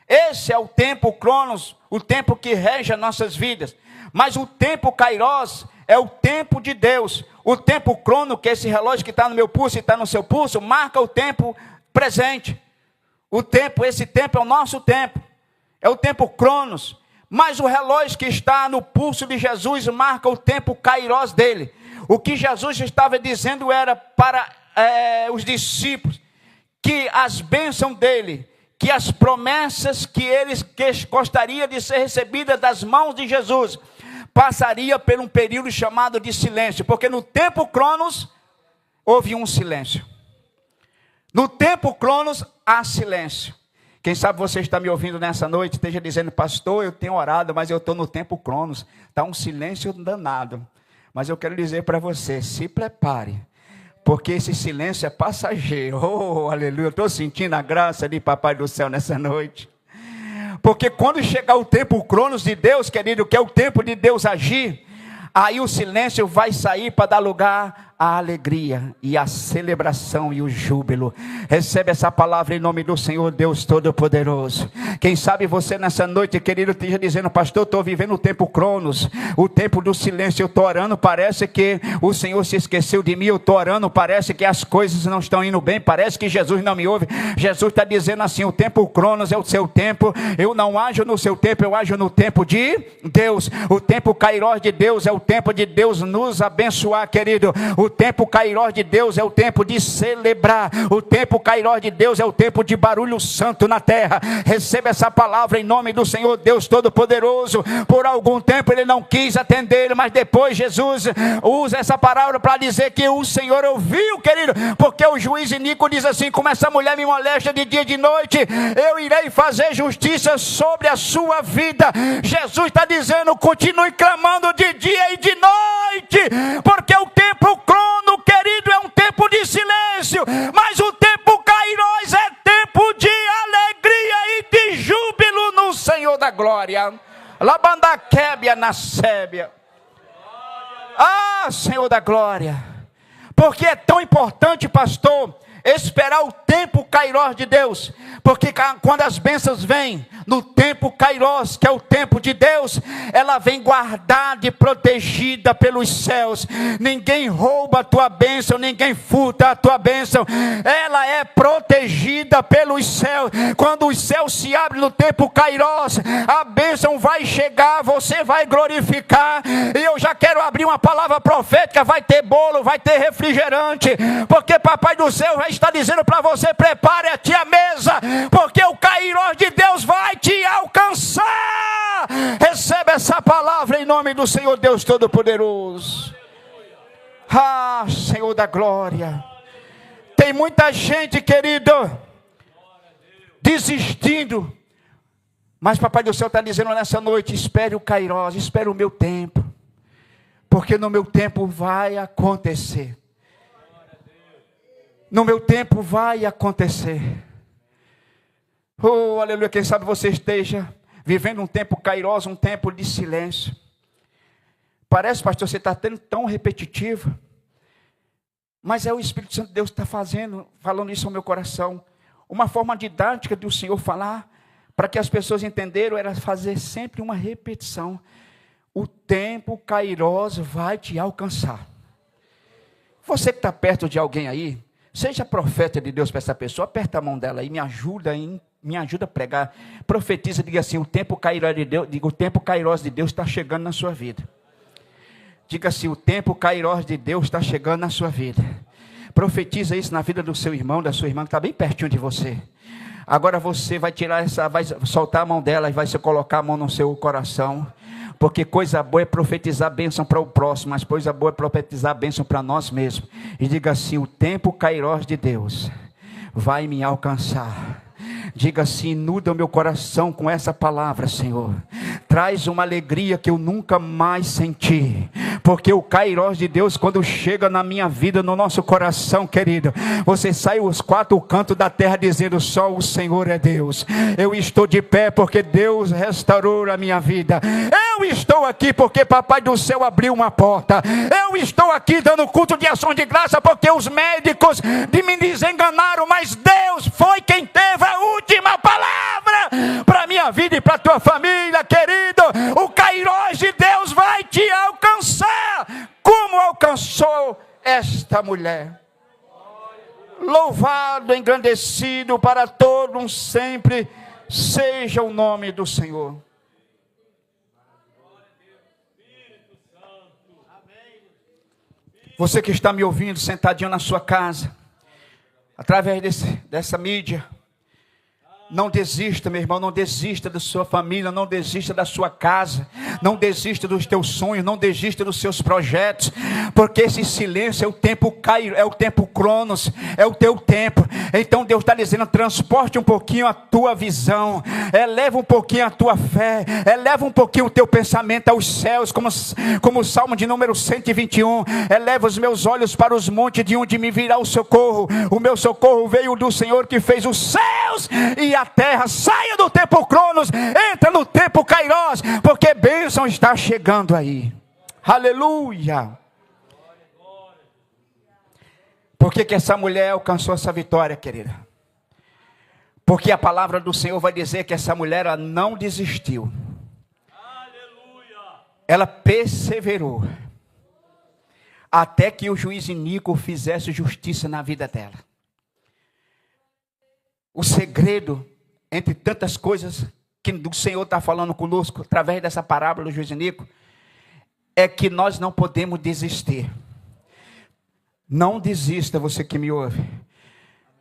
Esse é o tempo Cronos, o tempo que rege as nossas vidas. Mas o tempo Kairos é o tempo de Deus. O tempo crono, que é esse relógio que está no meu pulso e está no seu pulso, marca o tempo presente. Esse tempo é o nosso tempo. É o tempo Cronos. Mas o relógio que está no pulso de Jesus marca o tempo Kairos dele. O que Jesus estava dizendo era para os discípulos que as bênçãos dele, que as promessas que eles gostariam de ser recebidas das mãos de Jesus, passaria por um período chamado de silêncio, porque no tempo Cronos houve um silêncio. No tempo Cronos há silêncio. Quem sabe você está me ouvindo nessa noite, esteja dizendo: pastor, eu tenho orado, mas eu estou no tempo Cronos, está um silêncio danado. Mas eu quero dizer para você, se prepare, porque esse silêncio é passageiro. Oh, aleluia, eu estou sentindo a graça de Papai do Céu nessa noite. Porque quando chegar o tempo Cronos de Deus, querido, que é o tempo de Deus agir, aí o silêncio vai sair para dar lugar à alegria e à celebração e o júbilo. Recebe essa palavra em nome do Senhor Deus Todo-Poderoso. Quem sabe você nessa noite, querido, esteja dizendo: pastor, estou vivendo o tempo Cronos, o tempo do silêncio, eu estou orando, parece que o Senhor se esqueceu de mim, eu estou orando, parece que as coisas não estão indo bem, parece que Jesus não me ouve. Jesus está dizendo assim: o tempo Cronos é o seu tempo, eu não ajo no seu tempo, eu ajo no tempo de Deus. O tempo Kairos de Deus é o tempo de Deus nos abençoar, querido. O tempo Kairos de Deus é o tempo de celebrar. O tempo Kairos de Deus é o tempo de barulho santo na terra. Receba essa palavra em nome do Senhor Deus Todo-Poderoso. Por algum tempo ele não quis atender, mas depois Jesus usa essa palavra para dizer que o Senhor ouviu, querido, porque o juiz iníquo diz assim: como essa mulher me molesta de dia e de noite, eu irei fazer justiça sobre a sua vida. Jesus está dizendo: continue clamando de dia e de noite, porque o tempo crono, querido, é um tempo de silêncio, mas o tempo Kairos é tempo de alegria e de júbilo no Senhor da glória. Labandaquébia na sébia. Ah, Senhor da glória. Porque é tão importante, pastor, esperar o tempo Kairos de Deus, porque quando as bênçãos vêm no tempo Kairos, que é o tempo de Deus, ela vem guardada e protegida pelos céus. Ninguém rouba a tua bênção, ninguém furta a tua bênção, ela é protegida pelos céus. Quando os céus se abrem no tempo Kairos, a bênção vai chegar, você vai glorificar. E eu já quero abrir uma palavra profética: vai ter bolo, vai ter refrigerante, porque Papai do Céu já está dizendo para você: prepare-te a mesa, porque o Kairos de Deus vai te alcançar. Receba essa palavra em nome do Senhor Deus Todo-Poderoso. Ah, Senhor da glória. Tem muita gente, querido, desistindo, mas Papai do Céu está dizendo nessa noite: espere o Kairos, espere o meu tempo, porque no meu tempo vai acontecer. No meu tempo vai acontecer. Oh, aleluia. Quem sabe você esteja vivendo um tempo Kairos, um tempo de silêncio. Parece, pastor, você está tão repetitivo, mas é o Espírito Santo de Deus que está falando isso ao meu coração. Uma forma didática do Senhor falar, para que as pessoas entenderam, era fazer sempre uma repetição. O tempo Kairos vai te alcançar. Você que está perto de alguém aí, seja profeta de Deus para essa pessoa, aperta a mão dela e me ajuda a pregar. Profetiza, diga assim: o tempo Kairos de Deus, diga, o tempo Kairos de Deus está chegando na sua vida. Diga assim: o tempo Kairos de Deus está chegando na sua vida. Profetiza isso na vida do seu irmão, da sua irmã que está bem pertinho de você. Agora você vai vai soltar a mão dela e vai se colocar a mão no seu coração. Porque coisa boa é profetizar a bênção para o próximo, mas coisa boa é profetizar a bênção para nós mesmos. E diga assim: o tempo Kairos de Deus vai me alcançar. Diga assim: inunda o meu coração com essa palavra, Senhor. Traz uma alegria que eu nunca mais senti. Porque o Kairos de Deus, quando chega na minha vida, no nosso coração, querido, você sai os quatro cantos da terra dizendo: só o Senhor é Deus. Eu estou de pé porque Deus restaurou a minha vida. Eu estou aqui porque Papai do Céu abriu uma porta. Eu estou aqui dando culto de ação de graça porque os médicos me desenganaram, mas Deus foi quem teve a última palavra. para a minha vida e para a tua família, querido. O Kairós de Deus vai te alcançar, como alcançou esta mulher. Louvado, engrandecido para todos sempre seja o nome do Senhor. Você que está me ouvindo sentadinho na sua casa, através dessa mídia, não desista, meu irmão, não desista da sua família, não desista da sua casa, não desista dos teus sonhos, não desista dos seus projetos, porque esse silêncio é o tempo é o tempo Cronos, é o teu tempo. Então Deus está dizendo, transporte um pouquinho a tua visão, eleva um pouquinho a tua fé, eleva um pouquinho o teu pensamento aos céus, como o Salmo de número 121, eleva os meus olhos para os montes, de onde me virá o meu socorro veio do Senhor que fez os céus e a terra. Saia do tempo Cronos, entra no tempo Kairós, porque bênção está chegando aí. Aleluia. Por que essa mulher alcançou essa vitória, querida? Porque a palavra do Senhor vai dizer que essa mulher, ela não desistiu. Ela perseverou até que o juiz iníquo fizesse justiça na vida dela. O segredo, entre tantas coisas que o Senhor está falando conosco, através dessa parábola do juiz iníquo, é que nós não podemos desistir. Não desista, você que me ouve.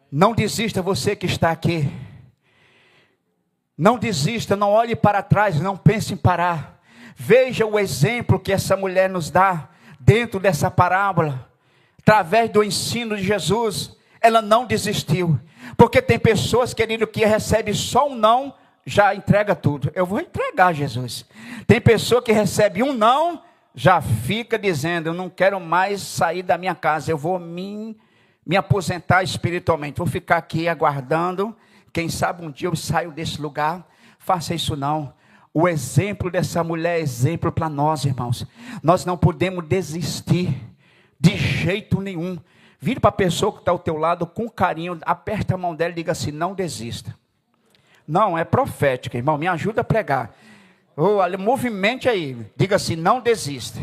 Não desista, você que está aqui. Não desista, não olhe para trás, não pense em parar. Veja o exemplo que essa mulher nos dá dentro dessa parábola. Através do ensino de Jesus, ela não desistiu. Porque tem pessoas, querido, que recebem só um não, já entrega tudo. Eu vou entregar, Jesus. Tem pessoa que recebe um não, já fica dizendo, eu não quero mais sair da minha casa, eu vou me aposentar espiritualmente, vou ficar aqui aguardando, quem sabe um dia eu saio desse lugar. Faça isso não. O exemplo dessa mulher é exemplo para nós, irmãos. Nós não podemos desistir de jeito nenhum. Vire para a pessoa que está ao teu lado com carinho, aperta a mão dela e diga assim, não desista. Não, é profética, irmão, me ajuda a pregar. Movimente aí, diga assim, não desista.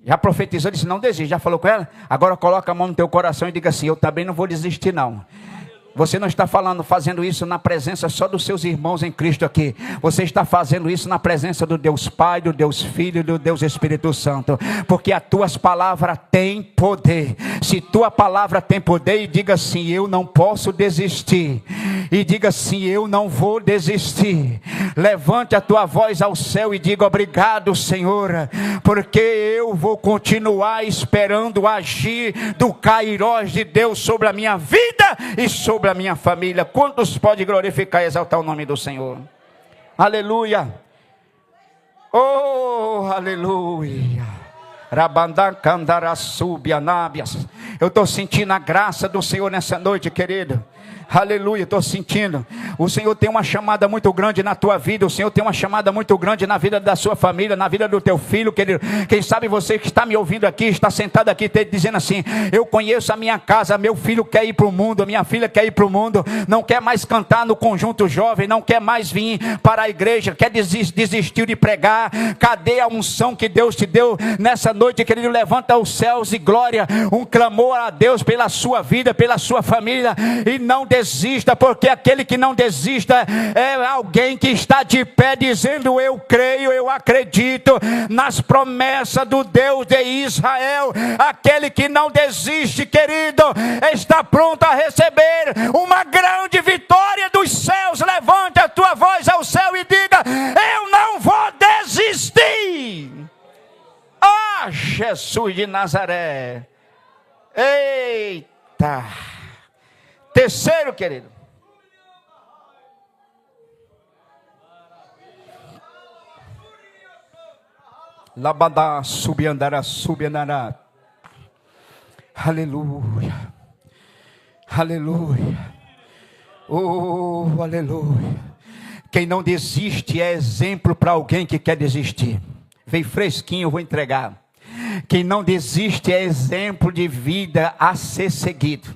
Já profetizou, disse não desista, já falou com ela? Agora coloca a mão no teu coração e diga assim, eu também não vou desistir não. Você não está fazendo isso na presença só dos seus irmãos em Cristo aqui. Você está fazendo isso na presença do Deus Pai, do Deus Filho e do Deus Espírito Santo. Porque as tuas palavras têm poder. Se tua palavra tem poder, diga assim, eu não posso desistir. E diga assim, eu não vou desistir. Levante a tua voz ao céu e diga, obrigado, Senhor. Porque eu vou continuar esperando o agir do Kairós de Deus sobre a minha vida e sobre a minha família. Quantos pode glorificar e exaltar o nome do Senhor? Aleluia. Oh, aleluia. Eu estou sentindo a graça do Senhor nessa noite, querido. Aleluia, estou sentindo. O Senhor tem uma chamada muito grande na tua vida. O Senhor tem uma chamada muito grande na vida da sua família, na vida do teu filho, querido. Quem sabe você que está me ouvindo aqui, está sentado aqui dizendo assim, eu conheço a minha casa, meu filho quer ir para o mundo, minha filha quer ir para o mundo, não quer mais cantar no conjunto jovem, não quer mais vir para a igreja, quer desistir de pregar. Cadê a unção que Deus te deu nessa noite, querido? Levanta os céus e glória, um clamor a Deus pela sua vida, pela sua família, e não desista, porque aquele que não desista é alguém que está de pé dizendo, eu creio, eu acredito nas promessas do Deus de Israel. Aquele que não desiste, querido, está pronto a receber uma grande vitória dos céus. Levante a tua voz ao céu e diga, eu não vou desistir. Ah, Jesus de Nazaré. Eita. Terceiro, querido. Labadá, subiandará, subiandará. Aleluia. Aleluia. Oh, aleluia. Quem não desiste é exemplo para alguém que quer desistir. Vem fresquinho, eu vou entregar. Quem não desiste é exemplo de vida a ser seguido.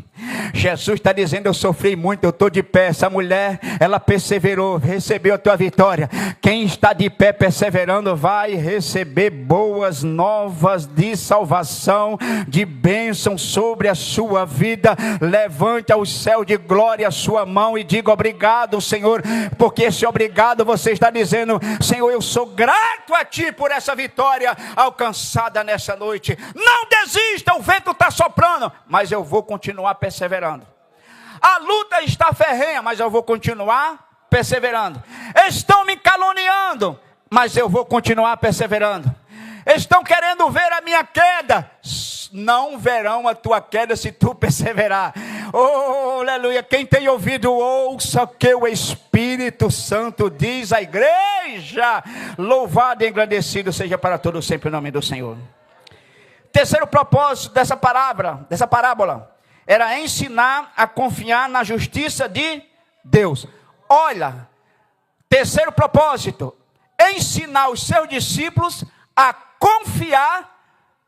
Jesus está dizendo, eu sofri muito, eu estou de pé. Essa mulher, ela perseverou, recebeu a tua vitória. Quem está de pé perseverando vai receber boas novas de salvação, de bênção sobre a sua vida. Levante ao céu de glória a sua mão e diga obrigado, Senhor, porque esse obrigado você está dizendo, Senhor, eu sou grato a ti por essa vitória alcançada nessa noite. Não desista, o vento está soprando, mas eu vou continuar perseverando. A luta está ferrenha, mas eu vou continuar perseverando. Estão me caluniando, mas eu vou continuar perseverando. Estão querendo ver a minha queda, não verão a tua queda se tu perseverar. Oh, aleluia. Quem tem ouvido, ouça o que o Espírito Santo diz à igreja. Louvado e engrandecido seja para todos sempre o nome do Senhor. Terceiro propósito dessa parábola era ensinar a confiar na justiça de Deus. Olha, terceiro propósito, ensinar os seus discípulos a confiar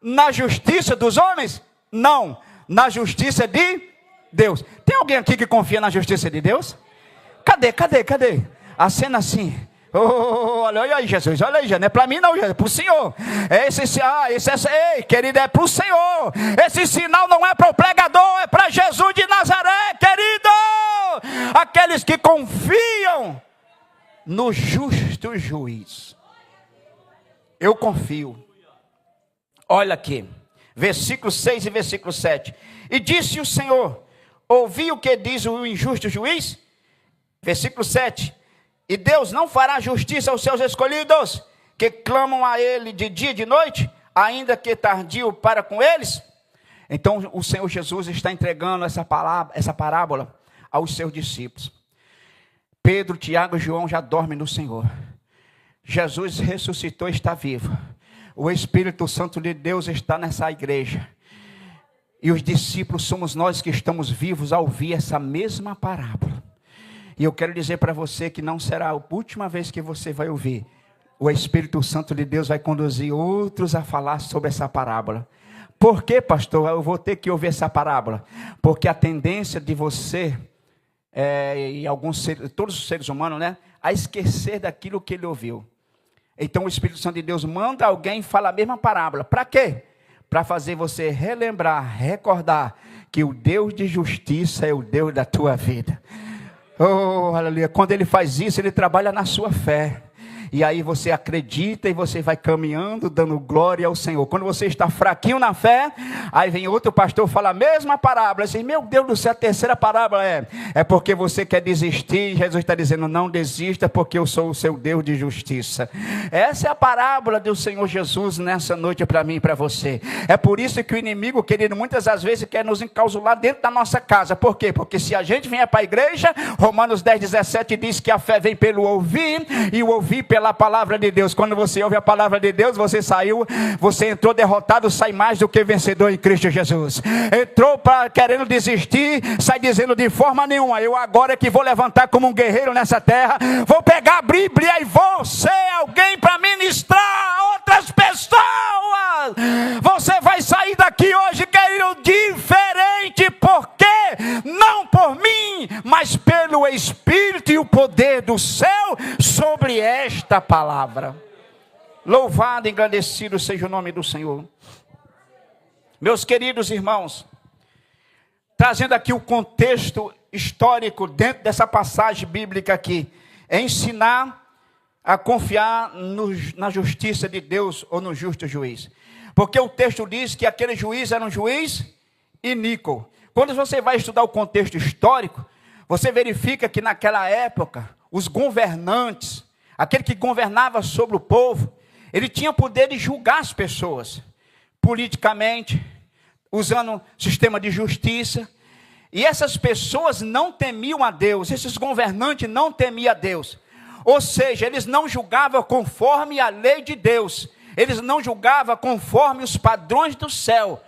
na justiça dos homens? Não, na justiça de Deus. Tem alguém aqui que confia na justiça de Deus? Cadê? A cena assim. Oh, olha aí, Jesus, olha aí, não é para mim não, é para o Senhor. Ei, querido, é para o Senhor. Esse sinal não é para o pregador, é para Jesus de Nazaré, querido. Aqueles que confiam no justo juiz. Eu confio. Olha aqui, versículo 6 e versículo 7. E disse o Senhor, ouvi o que diz o injusto juiz? Versículo 7. E Deus não fará justiça aos seus escolhidos, que clamam a Ele de dia e de noite, ainda que tardio para com eles? Então o Senhor Jesus está entregando essa parábola aos seus discípulos. Pedro, Tiago e João já dormem no Senhor. Jesus ressuscitou e está vivo. O Espírito Santo de Deus está nessa igreja. E os discípulos somos nós que estamos vivos ao ouvir essa mesma parábola. E eu quero dizer para você que não será a última vez que você vai ouvir. O Espírito Santo de Deus vai conduzir outros a falar sobre essa parábola. Por que, pastor, eu vou ter que ouvir essa parábola? Porque a tendência de você, e todos os seres humanos, né, a esquecer daquilo que ele ouviu. Então o Espírito Santo de Deus manda alguém falar a mesma parábola. Para quê? Para fazer você relembrar, recordar que o Deus de justiça é o Deus da tua vida. Oh, aleluia. Quando ele faz isso, ele trabalha na sua fé. E aí você acredita e você vai caminhando, dando glória ao Senhor. Quando você está fraquinho na fé, aí vem outro pastor, fala a mesma parábola. Assim, meu Deus do céu, a terceira parábola é porque você quer desistir. Jesus está dizendo, não desista, porque eu sou o seu Deus de justiça. Essa é a parábola do Senhor Jesus nessa noite para mim e para você. É por isso que o inimigo, querido, muitas das vezes quer nos encausular dentro da nossa casa. Por quê? Porque se a gente vier para a igreja, Romanos 10:17 diz que a fé vem pelo ouvir, e o ouvir pela palavra de Deus. Quando você ouve a palavra de Deus, você entrou derrotado, sai mais do que vencedor em Cristo Jesus. Entrou querendo desistir, sai dizendo de forma nenhuma, eu agora é que vou levantar como um guerreiro nessa terra, vou pegar a Bíblia e vou ser alguém para ministrar a outras pessoas. Você vai sair daqui hoje, querido, diferente, porque não por mim, mas pelo Espírito e o poder do céu sobre esta palavra. Louvado e engrandecido seja o nome do Senhor. Meus queridos irmãos, trazendo aqui o contexto histórico dentro dessa passagem bíblica aqui, é ensinar a confiar na justiça de Deus ou no justo juiz. Porque o texto diz que aquele juiz era um juiz iníquo. Quando você vai estudar o contexto histórico, você verifica que naquela época, os governantes, aquele que governava sobre o povo, ele tinha poder de julgar as pessoas, politicamente, usando sistema de justiça. E essas pessoas não temiam a Deus, esses governantes não temiam a Deus. Ou seja, eles não julgavam conforme a lei de Deus, eles não julgavam conforme os padrões do céu.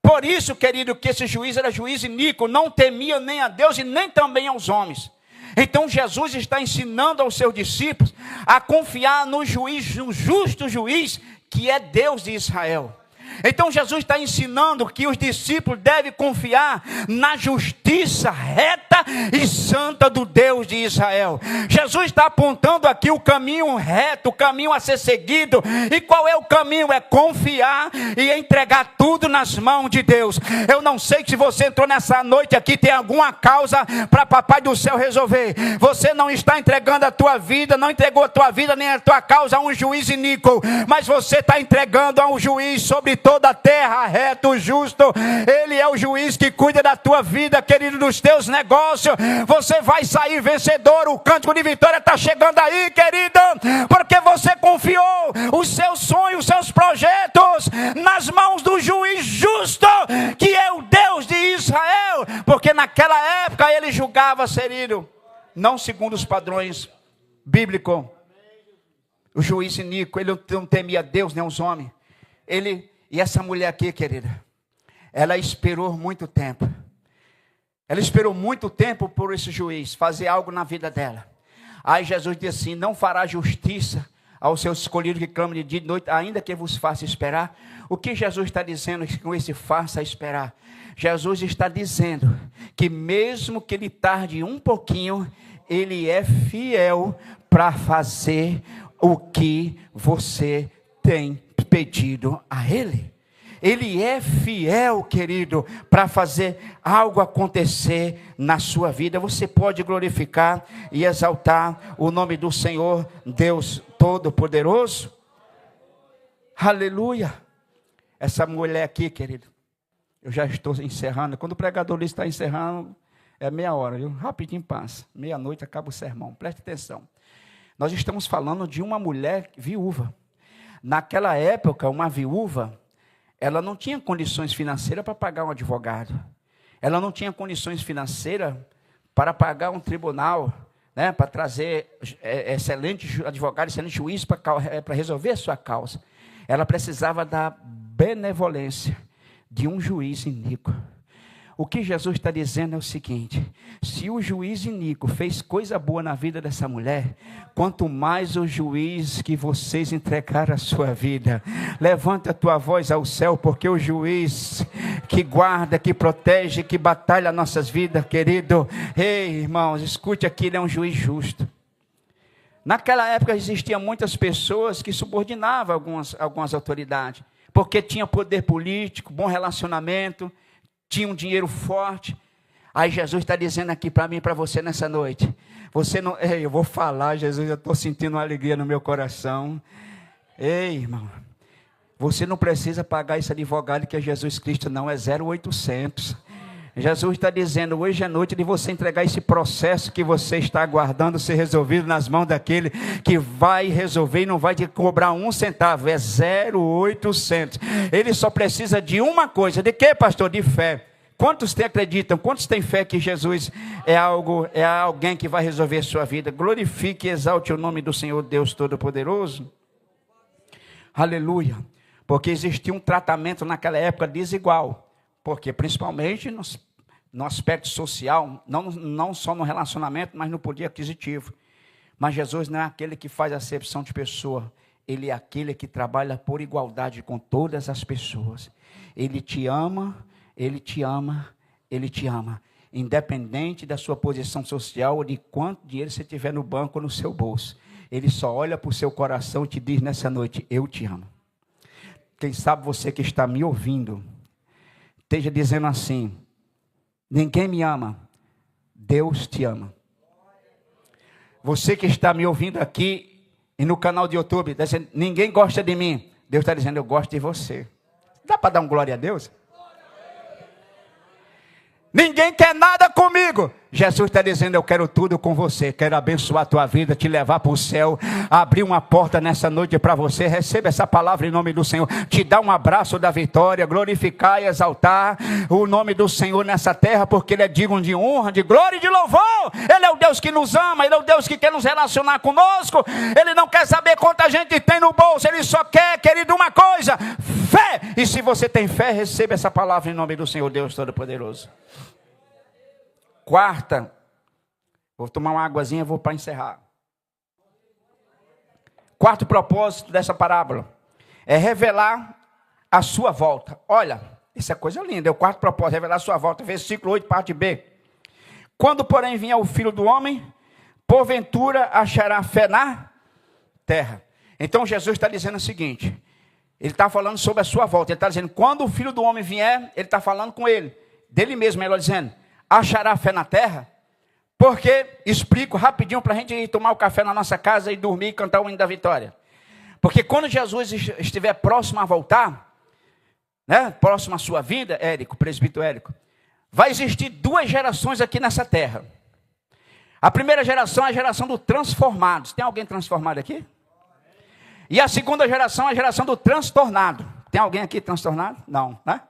Por isso, querido, que esse juiz era juiz iníquo, não temia nem a Deus e nem também aos homens. Então Jesus está ensinando aos seus discípulos a confiar no juiz, no justo juiz, que é Deus de Israel. Então Jesus está ensinando que os discípulos devem confiar na justiça reta e santa do Deus de Israel. Jesus está apontando aqui o caminho reto, o caminho a ser seguido. E qual é o caminho? É confiar e entregar tudo nas mãos de Deus. Eu não sei se você entrou nessa noite aqui, tem alguma causa para Papai do Céu resolver. Você não está entregando a tua vida, não entregou a tua vida nem a tua causa a um juiz iníquo, mas você está entregando a um juiz sobre toda a terra, reto, justo. Ele é o juiz que cuida da tua vida, querido, dos teus negócios. Você vai sair vencedor. O cântico de vitória está chegando aí, querido, porque você confiou os seus sonhos, os seus projetos nas mãos do juiz justo, que é o Deus de Israel. Porque naquela época ele julgava, querido, não segundo os padrões bíblicos. O juiz iníquo, ele não temia Deus nem os homens. E essa mulher aqui, querida, ela esperou muito tempo. Ela esperou muito tempo por esse juiz fazer algo na vida dela. Aí Jesus disse assim: não fará justiça aos seus escolhidos que clamam de dia e de noite, ainda que vos faça esperar. O que Jesus está dizendo com esse faça esperar? Jesus está dizendo que mesmo que ele tarde um pouquinho, ele é fiel para fazer o que você tem pedido a ele. Ele é fiel, querido, para fazer algo acontecer na sua vida. Você pode glorificar e exaltar o nome do Senhor, Deus Todo-Poderoso? Aleluia! Essa mulher aqui, querido, eu já estou encerrando. Quando o pregador está encerrando, é meia hora, viu? Rapidinho passa. Meia-noite acaba o sermão. Preste atenção. Nós estamos falando de uma mulher viúva. Naquela época, uma viúva, ela não tinha condições financeiras para pagar um advogado. Ela não tinha condições financeiras para pagar um tribunal, né, para trazer excelente advogado, excelente juiz para resolver a sua causa. Ela precisava da benevolência de um juiz iníquo. O que Jesus está dizendo é o seguinte: se o juiz iníquo fez coisa boa na vida dessa mulher, quanto mais o juiz que vocês entregaram a sua vida. Levanta a tua voz ao céu, porque o juiz que guarda, que protege, que batalha nossas vidas, querido. Ei, irmãos, escute aqui, ele é um juiz justo. Naquela época existiam muitas pessoas que subordinavam algumas autoridades, porque tinham poder político, bom relacionamento, tinha um dinheiro forte. Aí Jesus está dizendo aqui para mim e para você nessa noite: você não, eu vou falar, Jesus, eu estou sentindo uma alegria no meu coração. Ei, irmão, você não precisa pagar esse advogado que é Jesus Cristo, não, é 0800. Jesus está dizendo hoje à noite de você entregar esse processo que você está aguardando ser resolvido nas mãos daquele que vai resolver e não vai te cobrar um centavo, é 0800. Ele só precisa de uma coisa, de quê, pastor? De fé. Quantos acreditam? Quantos têm fé que Jesus é alguém que vai resolver a sua vida? Glorifique e exalte o nome do Senhor Deus Todo-Poderoso. Aleluia. Porque existia um tratamento naquela época desigual. Porque principalmente no aspecto social, não só no relacionamento, mas no poder aquisitivo. Mas Jesus não é aquele que faz acepção de pessoa. Ele é aquele que trabalha por igualdade com todas as pessoas. Ele te ama, ele te ama, ele te ama. Independente da sua posição social ou de quanto dinheiro você tiver no banco ou no seu bolso. Ele só olha para o seu coração e te diz nessa noite: eu te amo. Quem sabe você que está me ouvindo esteja dizendo assim: ninguém me ama, Deus te ama. Você que está me ouvindo aqui e no canal de YouTube, está dizendo: ninguém gosta de mim, Deus está dizendo: eu gosto de você. Dá para dar um glória a Deus? Ninguém quer nada comigo. Jesus está dizendo: eu quero tudo com você, quero abençoar a tua vida, te levar para o céu, abrir uma porta nessa noite para você. Receba essa palavra em nome do Senhor, te dar um abraço da vitória, glorificar e exaltar o nome do Senhor nessa terra, porque Ele é digno de honra, de glória e de louvor. Ele é o Deus que nos ama, Ele é o Deus que quer nos relacionar conosco. Ele não quer saber quanta gente tem no bolso, Ele só quer, querido, uma coisa: fé. E se você tem fé, receba essa palavra em nome do Senhor Deus Todo-Poderoso. Quarta, vou tomar uma águazinha e vou para encerrar. Quarto propósito dessa parábola é revelar a sua volta. Olha, isso é coisa linda. É o quarto propósito, revelar a sua volta. Versículo 8, parte B. Quando, porém, vier o Filho do Homem, porventura achará fé na terra. Então, Jesus está dizendo o seguinte. Ele está falando sobre a sua volta. Ele está dizendo, quando o Filho do Homem vier, ele está falando com ele. Dele mesmo, melhor dizendo, achará fé na terra? Porque, explico rapidinho para a gente ir tomar o café na nossa casa e dormir e cantar o hino da vitória. Porque quando Jesus estiver próximo a voltar, né, próximo à sua vinda, Érico, presbítero Érico, vai existir duas gerações aqui nessa terra. A primeira geração é a geração dos transformados. Tem alguém transformado aqui? E a segunda geração é a geração do transtornado. Tem alguém aqui transtornado? Não, né?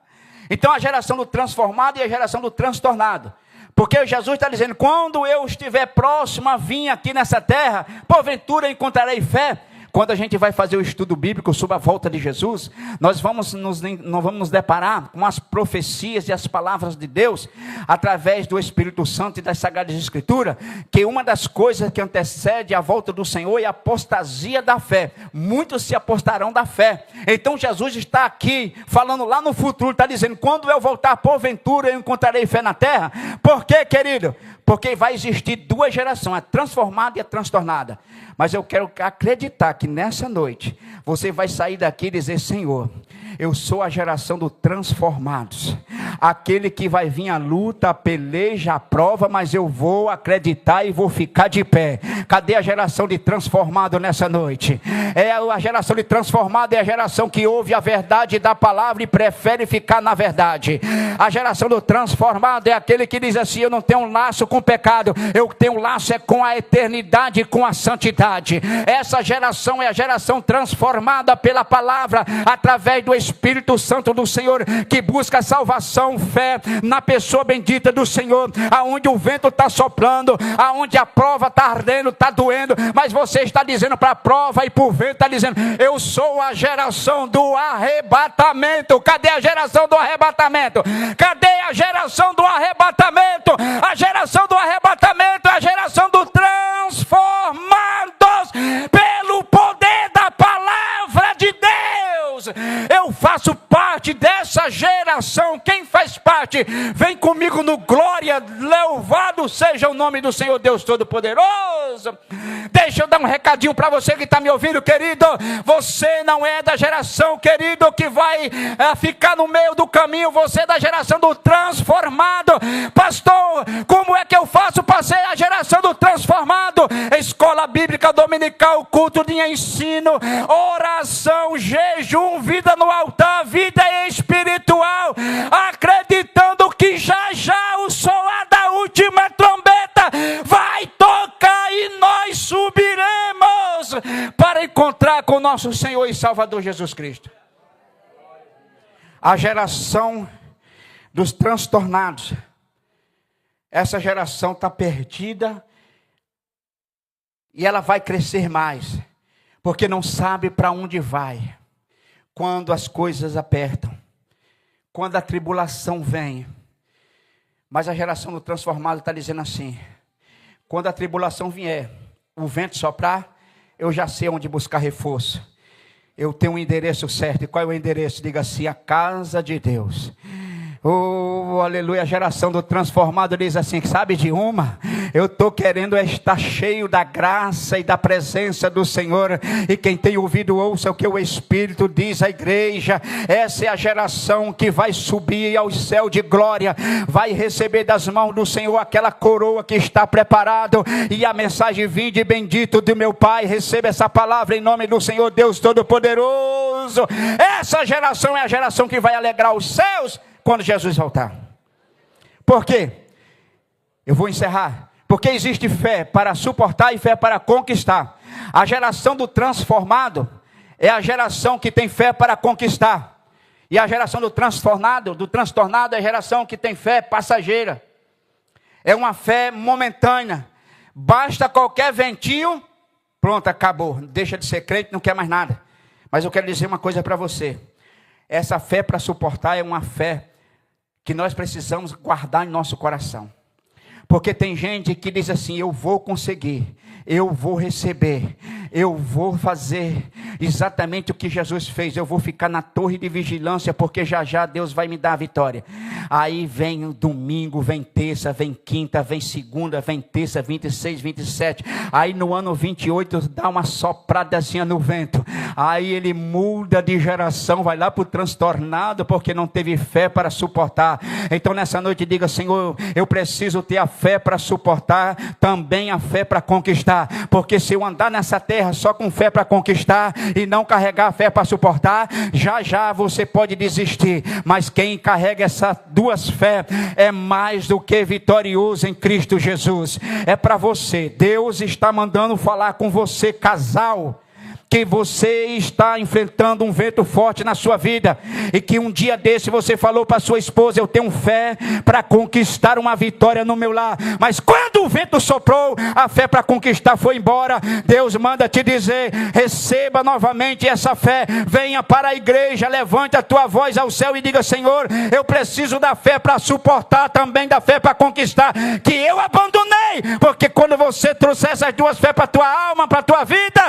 Então a geração do transformado e a geração do transtornado. Porque Jesus está dizendo, quando eu estiver próximo a vir aqui nessa terra, porventura encontrarei fé. Quando a gente vai fazer o estudo bíblico sobre a volta de Jesus, nós vamos nos deparar com as profecias e as palavras de Deus, através do Espírito Santo e das Sagradas Escrituras, que uma das coisas que antecede a volta do Senhor é a apostasia da fé. Muitos se apostarão da fé. Então Jesus está aqui, falando lá no futuro, está dizendo, quando eu voltar, porventura eu encontrarei fé na terra. Por quê, querido? Porque vai existir duas gerações, a transformada e a transtornada. Mas eu quero acreditar que nessa noite, você vai sair daqui e dizer, Senhor, eu sou a geração dos transformados. Aquele que vai vir a luta, a peleja, a prova, mas eu vou acreditar e vou ficar de pé. Cadê a geração de transformado nessa noite? A geração de transformado é a geração que ouve a verdade da palavra e prefere ficar na verdade. A geração do transformado é aquele que diz assim, eu não tenho um laço com o pecado, eu tenho um laço com a eternidade, com a santidade. Essa geração é a geração transformada pela palavra, através do Espírito Santo do Senhor, que busca salvação, fé na pessoa bendita do Senhor, aonde o vento está soprando, aonde a prova está ardendo, está doendo, mas você está dizendo para a prova e para o vento, está dizendo, eu sou a geração do arrebatamento. Cadê a geração do arrebatamento? Cadê a geração do arrebatamento? A geração do arrebatamento é a geração dos transformados pelo poder da palavra de Deus. Eu faço parte dessa geração. Quem faz parte, vem comigo no glória. Louvado seja o nome do Senhor Deus Todo-Poderoso. Deixa eu dar um recadinho para você que está me ouvindo, querido. Você não é da geração, querido, que vai ficar no meio do caminho. Você é da geração do transformado. Pastor, como é que eu faço para ser a geração do transformado? Escola bíblica dominical, culto de ensino, oração, jejum, vida no altar, vida espiritual, acreditando que já já o soar da última trombeta vai tocar e nós subiremos para encontrar com nosso Senhor e Salvador Jesus Cristo. A geração dos transtornados, essa geração está perdida e ela vai crescer mais, porque não sabe para onde vai. Quando as coisas apertam, quando a tribulação vem. Mas a geração do transformado está dizendo assim, quando a tribulação vier, o vento soprar, eu já sei onde buscar reforço. Eu tenho um endereço certo. E qual é o endereço? Diga assim, a casa de Deus. Oh, aleluia, a geração do transformado diz assim, sabe de uma? Eu estou querendo estar cheio da graça e da presença do Senhor. E quem tem ouvido, ouça o que o Espírito diz à igreja. Essa é a geração que vai subir ao céu de glória, vai receber das mãos do Senhor aquela coroa que está preparado. E a mensagem, vinde bendito do meu Pai, receba essa palavra em nome do Senhor Deus Todo-Poderoso. Essa geração é a geração que vai alegrar os céus quando Jesus voltar. Por quê? Eu vou encerrar. Porque existe fé para suportar e fé para conquistar. A geração do transformado é a geração que tem fé para conquistar. E a geração do transtornado é a geração que tem fé passageira. É uma fé momentânea. Basta qualquer ventinho, pronto, acabou. Deixa de ser crente, não quer mais nada. Mas eu quero dizer uma coisa para você. Essa fé para suportar é uma fé que nós precisamos guardar em nosso coração. Porque tem gente que diz assim, eu vou conseguir, eu vou receber, eu vou fazer exatamente o que Jesus fez. Eu vou ficar na torre de vigilância, porque já já Deus vai me dar a vitória. Aí vem domingo, vem terça, vem quinta, vem segunda, vem terça, 26, 27. Aí no ano 28 dá uma sopradazinha no vento. Aí ele muda de geração, vai lá para o transtornado, porque não teve fé para suportar. Então nessa noite diga: Senhor, eu preciso ter a fé para suportar, também a fé para conquistar. Porque se eu andar nessa terra só com fé para conquistar e não carregar a fé para suportar, já já você pode desistir. Mas quem carrega essas duas fés é mais do que vitorioso em Cristo Jesus. É para você. Deus está mandando falar com você, casal, que você está enfrentando um vento forte na sua vida, e que um dia desse você falou para sua esposa: eu tenho fé para conquistar uma vitória no meu lar. Mas quando o vento soprou, a fé para conquistar foi embora. Deus manda te dizer: receba novamente essa fé, venha para a igreja, levante a tua voz ao céu e diga: Senhor, eu preciso da fé para suportar, também da fé para conquistar, que eu abandonei. Porque quando você trouxer essas duas fés para a tua alma, para a tua vida,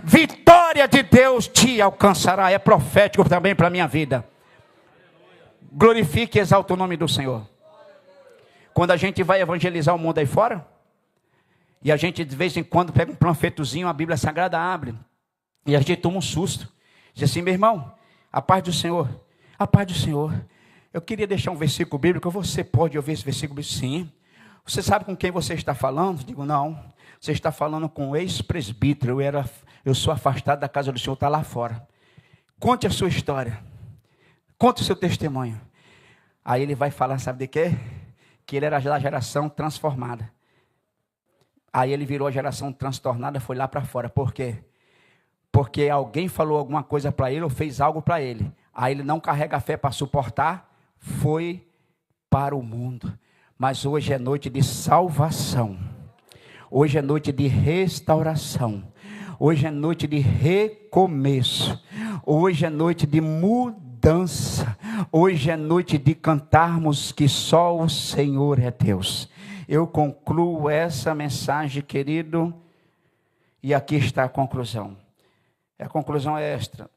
vitória de Deus te alcançará. É profético também para a minha vida. Glorifique e exalte o nome do Senhor. Quando a gente vai evangelizar o mundo aí fora, e a gente de vez em quando pega um panfletozinho, a Bíblia Sagrada abre, e a gente toma um susto. Diz assim: meu irmão, a paz do Senhor, a paz do Senhor. Eu queria deixar um versículo bíblico. Você pode ouvir esse versículo bíblico? Sim. Você sabe com quem você está falando? Digo: não. Você está falando com um ex-presbítero. Eu sou afastado da casa do Senhor, está lá fora. Conte a sua história. Conte o seu testemunho. Aí ele vai falar, sabe de quê? Que ele era da geração transformada. Aí ele virou a geração transtornada, foi lá para fora. Por quê? Porque alguém falou alguma coisa para ele ou fez algo para ele. Aí ele não carrega a fé para suportar, foi para o mundo. Mas hoje é noite de salvação. Hoje é noite de restauração. Hoje é noite de recomeço. Hoje é noite de mudança. Hoje é noite de cantarmos que só o Senhor é Deus. Eu concluo essa mensagem, querido, e aqui está a conclusão. A conclusão é esta.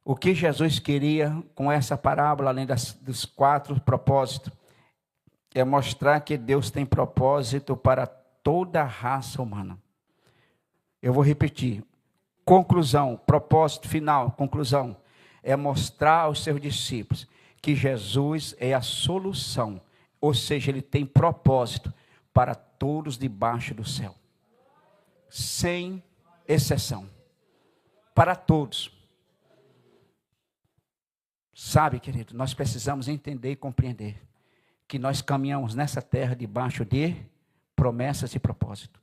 O que Jesus queria com essa parábola, além dos 4 propósitos, é mostrar que Deus tem propósito para toda a raça humana. Eu vou repetir. Conclusão, propósito final, conclusão. É mostrar aos seus discípulos que Jesus é a solução. Ou seja, ele tem propósito para todos debaixo do céu. Sem exceção. Para todos. Sabe, querido, nós precisamos entender e compreender que nós caminhamos nessa terra debaixo de promessas e propósito.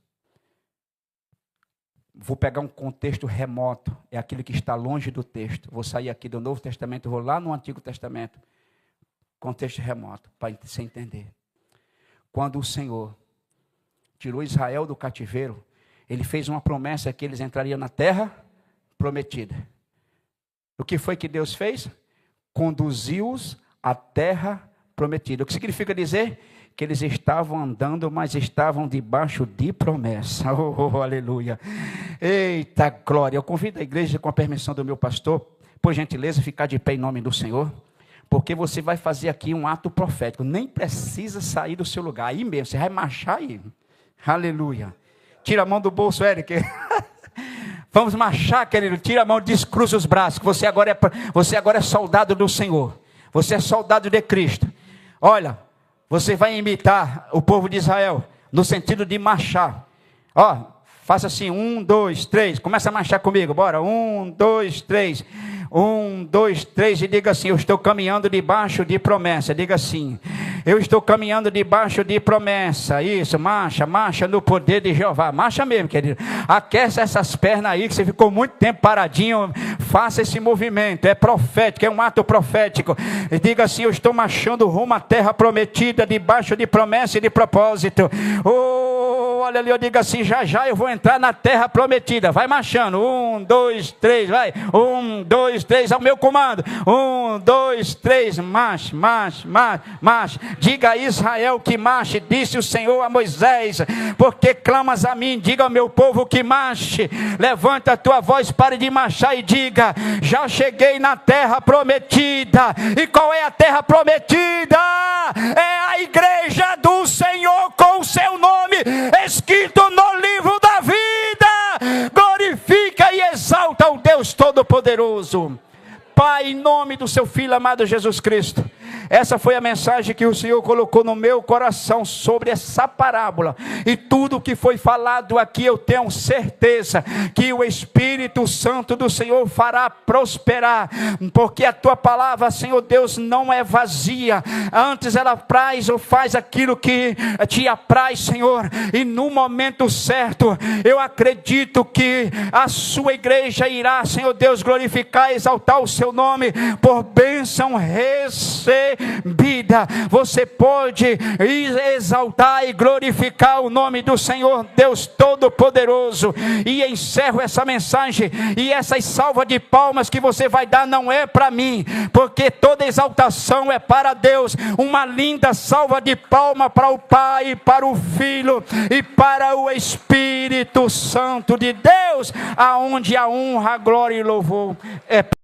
Vou pegar um contexto remoto, é aquilo que está longe do texto. Vou sair aqui do Novo Testamento, vou lá no Antigo Testamento. Contexto remoto, para você entender. Quando o Senhor tirou Israel do cativeiro, ele fez uma promessa que eles entrariam na terra prometida. O que foi que Deus fez? Conduziu-os à terra prometida. O que significa dizer? Que eles estavam andando, mas estavam debaixo de promessa. Oh, aleluia. Eita glória. Eu convido a igreja, com a permissão do meu pastor, por gentileza, ficar de pé em nome do Senhor, porque você vai fazer aqui um ato profético. Nem precisa sair do seu lugar. Aí mesmo, você vai marchar aí. Aleluia. Tira a mão do bolso, Eric. Vamos marchar, querido. Tira a mão, descruza os braços. Você agora é soldado do Senhor. Você é soldado de Cristo. Olha, você vai imitar o povo de Israel no sentido de marchar. Ó, faça assim, 1, 2, 3. Começa a marchar comigo, bora. 1, 2, 3. 1, 2, 3 e diga assim: eu estou caminhando debaixo de promessa. Diga assim: eu estou caminhando debaixo de promessa. Isso, marcha, marcha no poder de Jeová. Marcha mesmo, querido. Aquece essas pernas aí que você ficou muito tempo paradinho. Faça esse movimento, é profético, é um ato profético. E diga assim: eu estou marchando rumo à terra prometida, debaixo de promessa e de propósito. Oh, olho ali, eu digo assim, já já eu vou entrar na terra prometida. Vai marchando, 1, 2, 3, vai, 1, 2, 3, ao meu comando, 1, 2, 3, marche, marche, marche, marche. Diga a Israel que marche, disse o Senhor a Moisés, porque clamas a mim, diga ao meu povo que marche. Levanta a tua voz, pare de marchar e diga, já cheguei na terra prometida. E qual é a terra prometida? É a igreja do Senhor com o seu nome escrito no livro da vida. Glorifica e exalta o Deus Todo-Poderoso. Pai, em nome do seu Filho amado Jesus Cristo, essa foi a mensagem que o Senhor colocou no meu coração sobre essa parábola. E tudo que foi falado aqui, eu tenho certeza que o Espírito Santo do Senhor fará prosperar. Porque a tua palavra, Senhor Deus, não é vazia. Antes ela traz ou faz aquilo que te apraz, Senhor. E no momento certo, eu acredito que a sua igreja irá, Senhor Deus, glorificar e exaltar o seu nome por bênção recebida. Você pode exaltar e glorificar o nome do Senhor Deus Todo-Poderoso. E encerro essa mensagem, e essas salvas de palmas que você vai dar não é para mim, porque toda exaltação é para Deus. Uma linda salva de palmas para o Pai, para o Filho e para o Espírito Santo de Deus, aonde a honra, a glória e louvor é